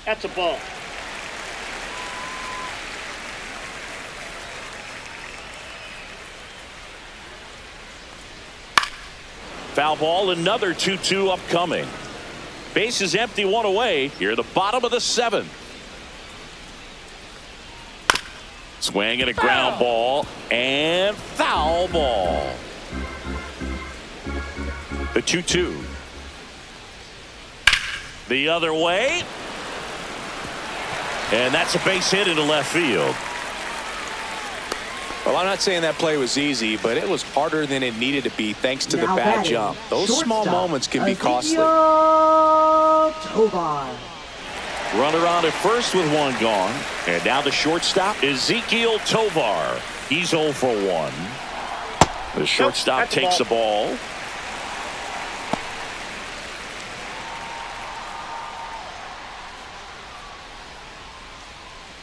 That's a ball. Foul ball, another 2-2 upcoming. Base is empty, one away. Here at the bottom of the seventh. Swing and a ground ball and foul ball. The 2-2. The other way. And that's a base hit into left field. Well, I'm not saying that play was easy, but it was harder than it needed to be thanks to the Now bad batting, jump. Those small moments can be costly. Tovar. Runner on at first with one gone. And now the shortstop, Ezekiel Tovar. He's 0 for 1. The shortstop takes the ball.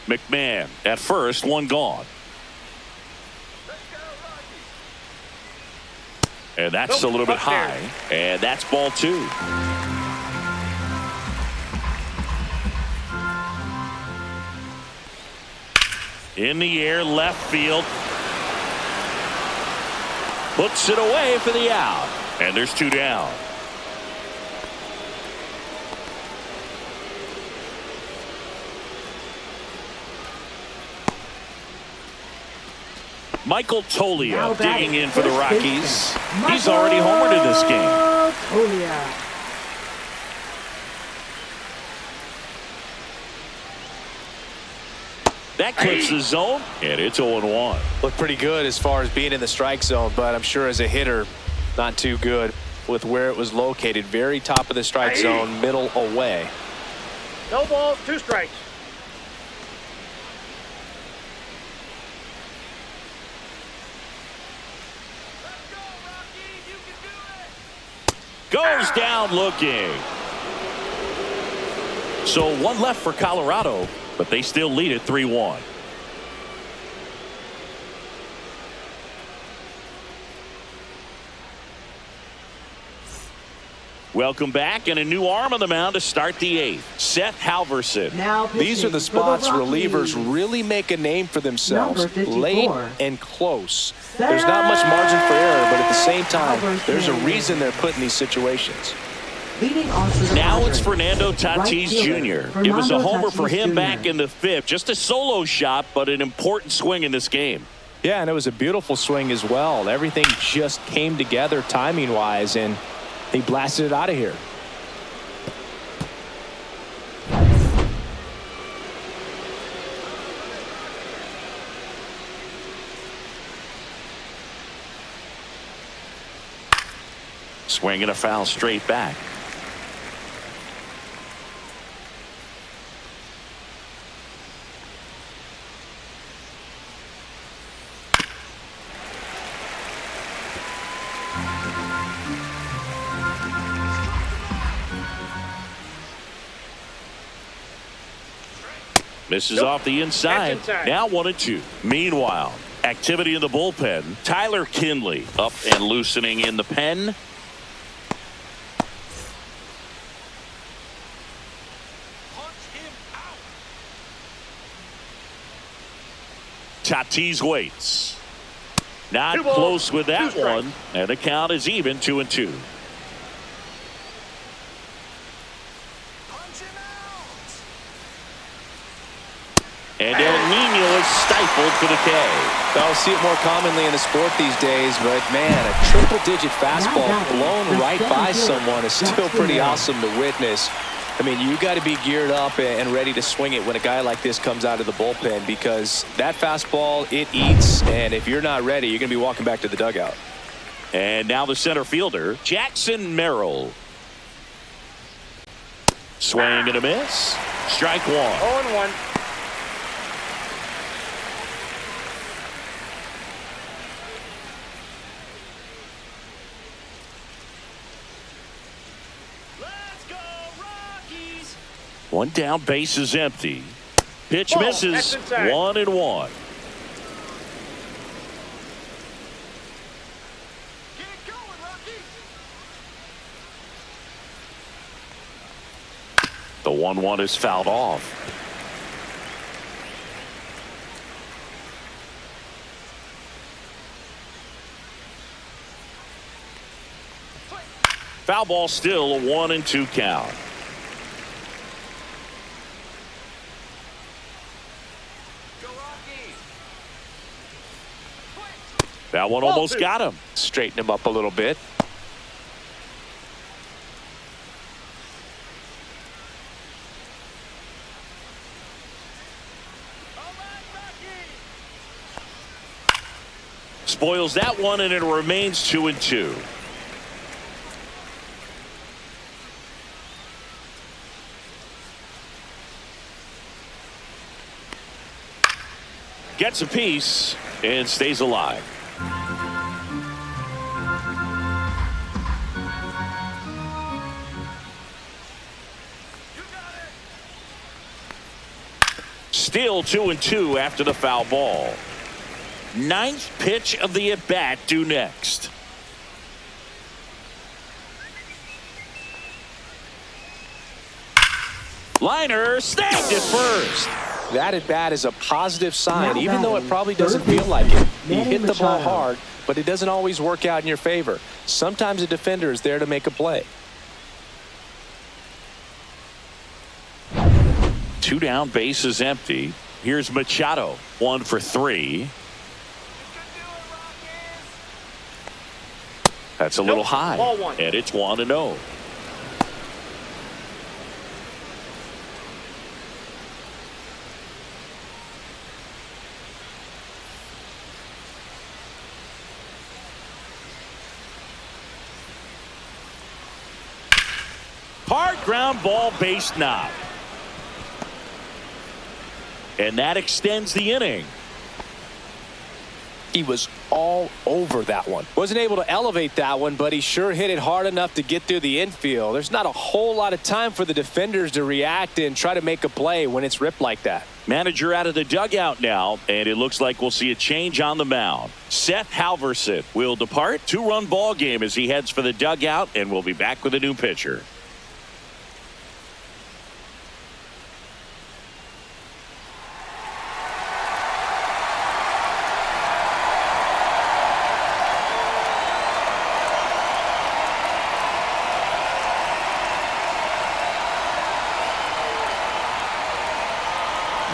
McMahon at first, one gone. And that's a little bit high. And that's ball 2. In the air, left field. Puts it away for the out. And there's 2 down. Michael Toglia digging in for the Rockies. He's already homered in this game. Toglia. That clips the zone, and it's 0-1. Looked pretty good as far as being in the strike zone, but I'm sure as a hitter, not too good with where it was located. Very top of the strike zone, middle away. No balls, 2 strikes. Goes down looking. So 1 left for Colorado, but they still lead it 3-1. Welcome back, and a new arm on the mound to start the 8th. Seth Halverson. Now These are the pitching for spots Rockies. relievers really make a name for themselves. Number 54. Late and close. There's not much margin for error, but at the same time, there's a reason they're put in these situations. Leading off for the Now Padres, it's Fernando right Tatis fielder, Jr. It was a Fernando homer for Tatis him Jr. back in the 5th. Just a solo shot, but an important swing in this game. Yeah, and it was a beautiful swing as well. Everything just came together timing-wise, and he blasted it out of here. Swing and a foul straight back. Misses off the inside. Now 1-2. Meanwhile, activity in the bullpen. Tyler Kinley up and loosening in the pen. Tatis waits. Not close with that one. And the count is even, 2-2. And El Nino is stifled for the K. I'll see it more commonly in the sport these days, but man, a triple-digit fastball blown right by someone is still pretty awesome to witness. I mean, you got to be geared up and ready to swing it when a guy like this comes out of the bullpen, because that fastball, it eats, and if you're not ready, you're going to be walking back to the dugout. And now the center fielder, Jackson Merrill. Swing and a miss. Strike 1. 0-1. One down, base is empty. Pitch misses. 1-1. The 1-1 is fouled off. Foul ball, still a 1-2 count. That one almost got him. Straighten him up a little bit. Spoils that one, and it remains 2-2. Gets a piece and stays alive. Still 2-2 after the foul ball. Ninth pitch of the at-bat due next. Liner snagged it first. That at-bat is a positive sign, even though it probably doesn't feel like it. He hit the ball hard, but it doesn't always work out in your favor. Sometimes a defender is there to make a play. 2 down, bases empty. Here's Machado, 1 for 3. That's a little high, and it's 1-0. Hard ground ball, base knock. And that extends the inning. He was all over that one. Wasn't able to elevate that one, but he sure hit it hard enough to get through the infield. There's not a whole lot of time for the defenders to react and try to make a play when it's ripped like that. Manager out of the dugout now, and it looks like we'll see a change on the mound. Seth Halverson will depart. 2-run ball game as he heads for the dugout, and we'll be back with a new pitcher.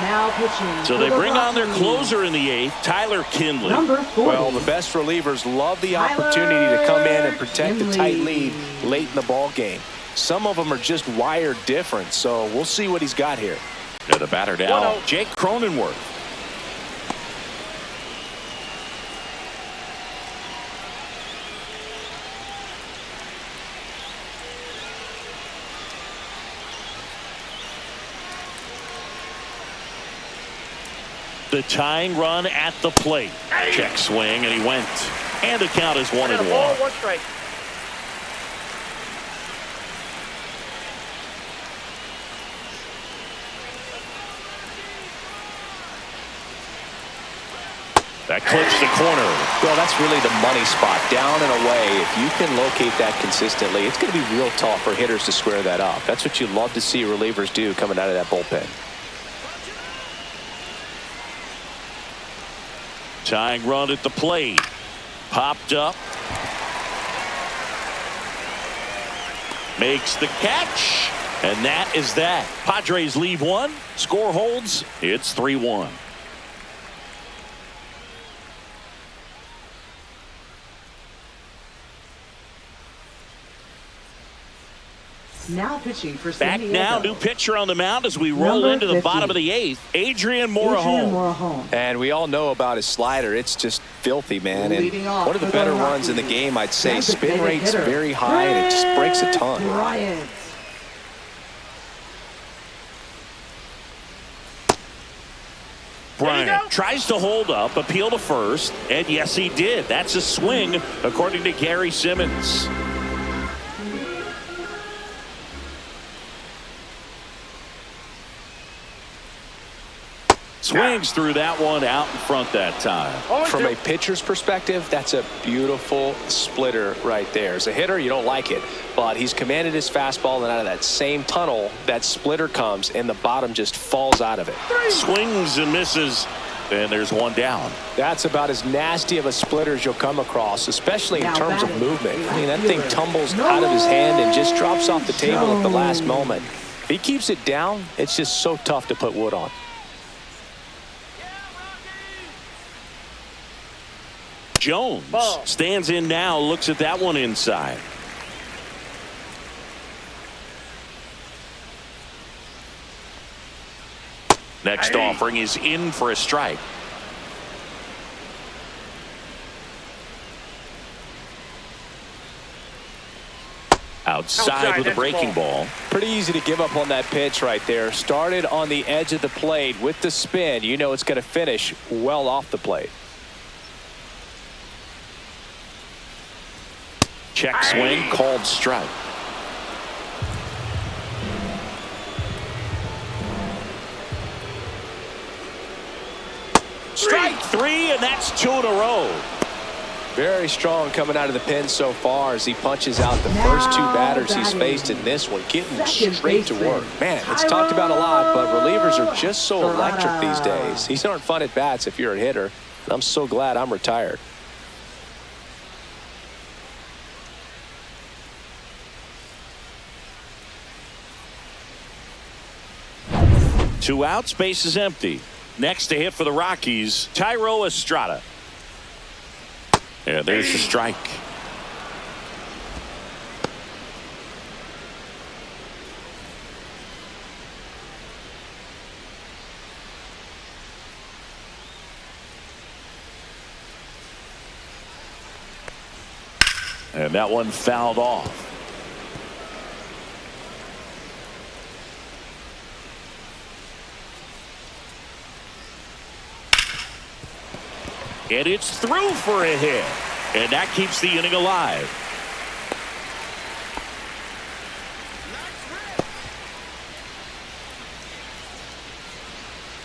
Now pitching. So they bring on their closer in the 8th, Tyler Kinley. Number 40. Well, the best relievers love the opportunity to come in and protect a tight lead late in the ball game. Some of them are just wired different, so we'll see what he's got here. To the batter now, Jake Cronenworth. The tying run at the plate. Check swing, and he went. And the count is 1-1. 1 strike. That clips the corner. Well, that's really the money spot, down and away. If you can locate that consistently, it's going to be real tough for hitters to square that up. That's what you love to see relievers do coming out of that bullpen. Tying run at the plate. Popped up. Makes the catch. And that is that. Padres leave 1. Score holds. It's 3-1. Now pitching for San Back Diego. now, new pitcher on the mound as we roll Number into the 50. bottom of the 8th. Adrian Morejon. And we all know about his slider. It's just filthy, man. And Leading off one of the for better the runs in the Rockies. game, I'd say. Spin Designated rate's hitter, very high, and it just breaks a ton. Bryant. Bryant tries to hold up, appeal to first, and yes, he did. That's a swing, according to Gary Simmons. Swings through that one out in front that time. From a pitcher's perspective, that's a beautiful splitter right there. As a hitter, you don't like it, but he's commanded his fastball, and out of that same tunnel, that splitter comes, and the bottom just falls out of it. Swings and misses, and there's one down. That's about as nasty of a splitter as you'll come across, especially in terms of movement. I mean, that thing tumbles out of his hand and just drops off the table at the last moment. If he keeps it down, it's just so tough to put wood on. Jones Ball. stands in now, looks at that one inside. Next offering is in for a strike. Outside with a breaking ball. Pretty easy to give up on that pitch right there. Started on the edge of the plate with the spin. You know it's going to finish well off the plate. Check swing, called strike. Strike three, and that's 2 in a row. Very strong coming out of the pen so far as he punches out the first 2 batters he's faced in this one, getting straight to work. Man, it's talked about a lot, but relievers are just so electric these days. These aren't fun at bats if you're a hitter. I'm so glad I'm retired. Two outs, base is empty. Next to hit for the Rockies, Thairo Estrada. Yeah, there's the strike. And that one fouled off. And it's through for a hit. And that keeps the inning alive.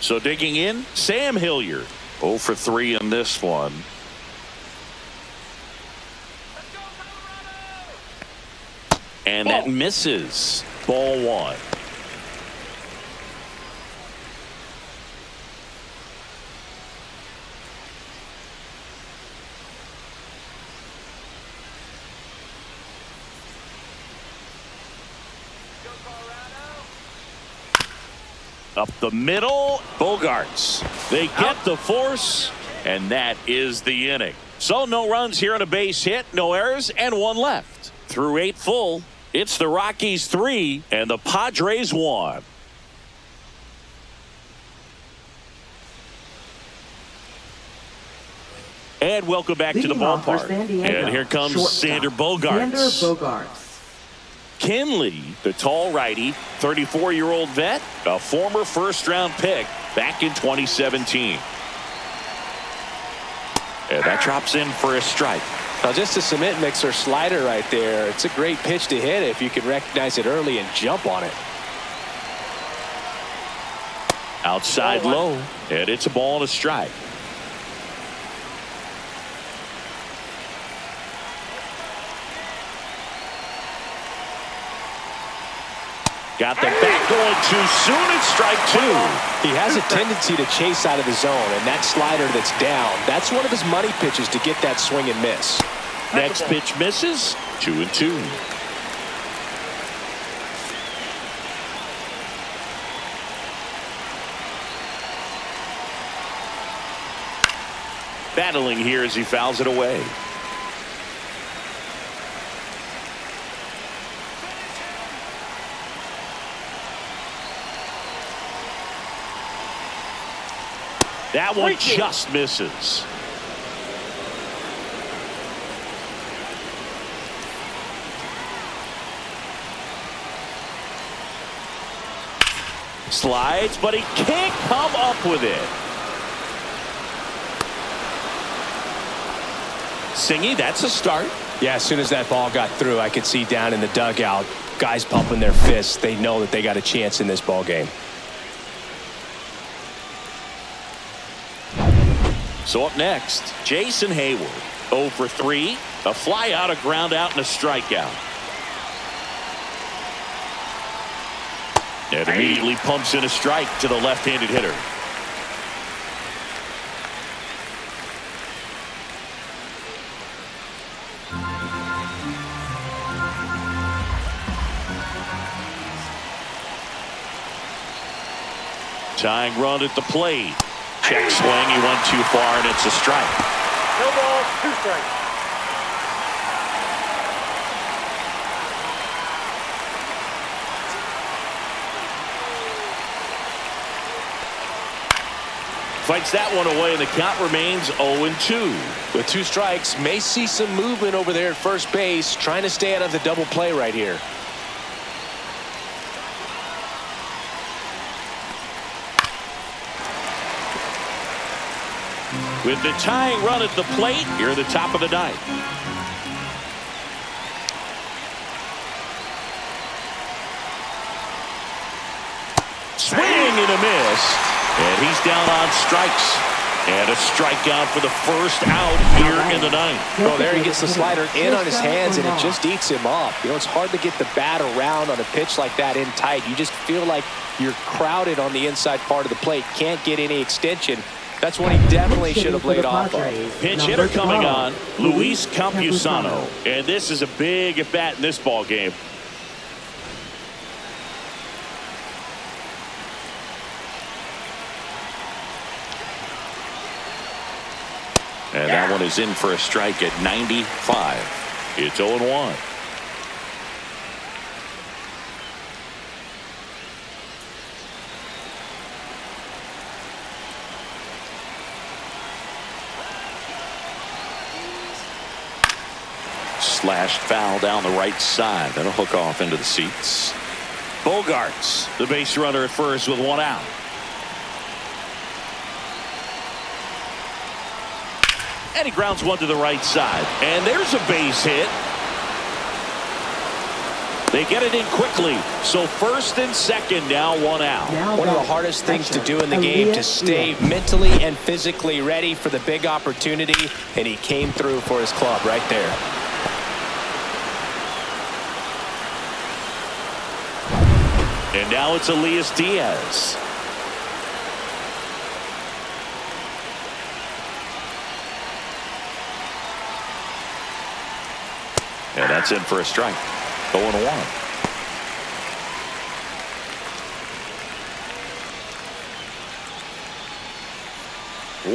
So digging in, Sam Hilliard. 0 for 3 in this one. And that misses. Ball 1. Up the middle, Bogarts. They get the force, and that is the inning. So no runs here on a base hit, no errors, and 1 left. Through 8 full, it's the Rockies 3 and the Padres 1. And welcome back to the ballpark. And here comes Xander Bogaerts. Kinley, the tall righty, 34-year-old vet, a former first-round pick back in 2017. And that drops in for a strike. Now just a cement mixer slider right there. It's a great pitch to hit if you can recognize it early and jump on it. Outside low, and it's a ball and a strike. Got the bat going too soon. It's strike 2. He has a tendency to chase out of the zone, and that slider that's down, that's one of his money pitches to get that swing and miss. Next pitch misses. 2-2. Battling here as he fouls it away. That one just misses. Slides, but he can't come up with it. Singy, that's a start. Yeah, as soon as that ball got through, I could see down in the dugout, guys pumping their fists. They know that they got a chance in this ball game. So up next, Jason Hayward. 0 for 3, a fly out, a ground out, and a strikeout. And immediately pumps in a strike to the left-handed hitter. Tying run at the plate. Check swing, he went too far, and it's a strike. No balls, 2 strikes. Fights that one away, and the count remains 0-2. With 2 strikes, may see some movement over there at first base, trying to stay out of the double play right here. With the tying run at the plate, here at the top of the ninth. Swing and a miss. And he's down on strikes. And a strikeout for the first out here in the ninth. Oh, there he gets the slider in on his hands, and it just eats him up. You know, it's hard to get the bat around on a pitch like that in tight. You just feel like you're crowded on the inside part of the plate. Can't get any extension. That's what he definitely should have laid off on. Pinch hitter coming on, Luis Campusano. And this is a big at bat in this ball game. And that one is in for a strike at 95. It's 0-1. Slashed foul down the right side. That'll hook off into the seats. Bogarts, the base runner at first with 1 out. And he grounds one to the right side. And there's a base hit. They get it in quickly. So first and second, now 1 out. One of the hardest things to do in the game, to stay mentally and physically ready for the big opportunity. And he came through for his club right there. And now it's Elias Diaz. And that's in for a strike. 0-1.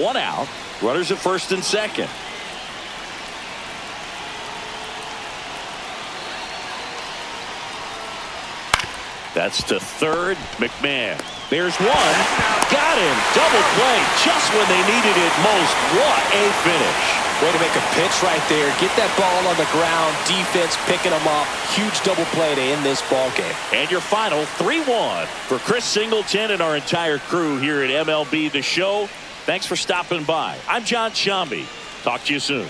One out. Runners at first and second. That's to third. McMahon. There's one. Got him. Double play just when they needed it most. What a finish. Way to make a pitch right there. Get that ball on the ground. Defense picking them up. Huge double play to end this ball game. And your final 3-1 for Chris Singleton and our entire crew here at MLB The Show. Thanks for stopping by. I'm John Shambi. Talk to you soon.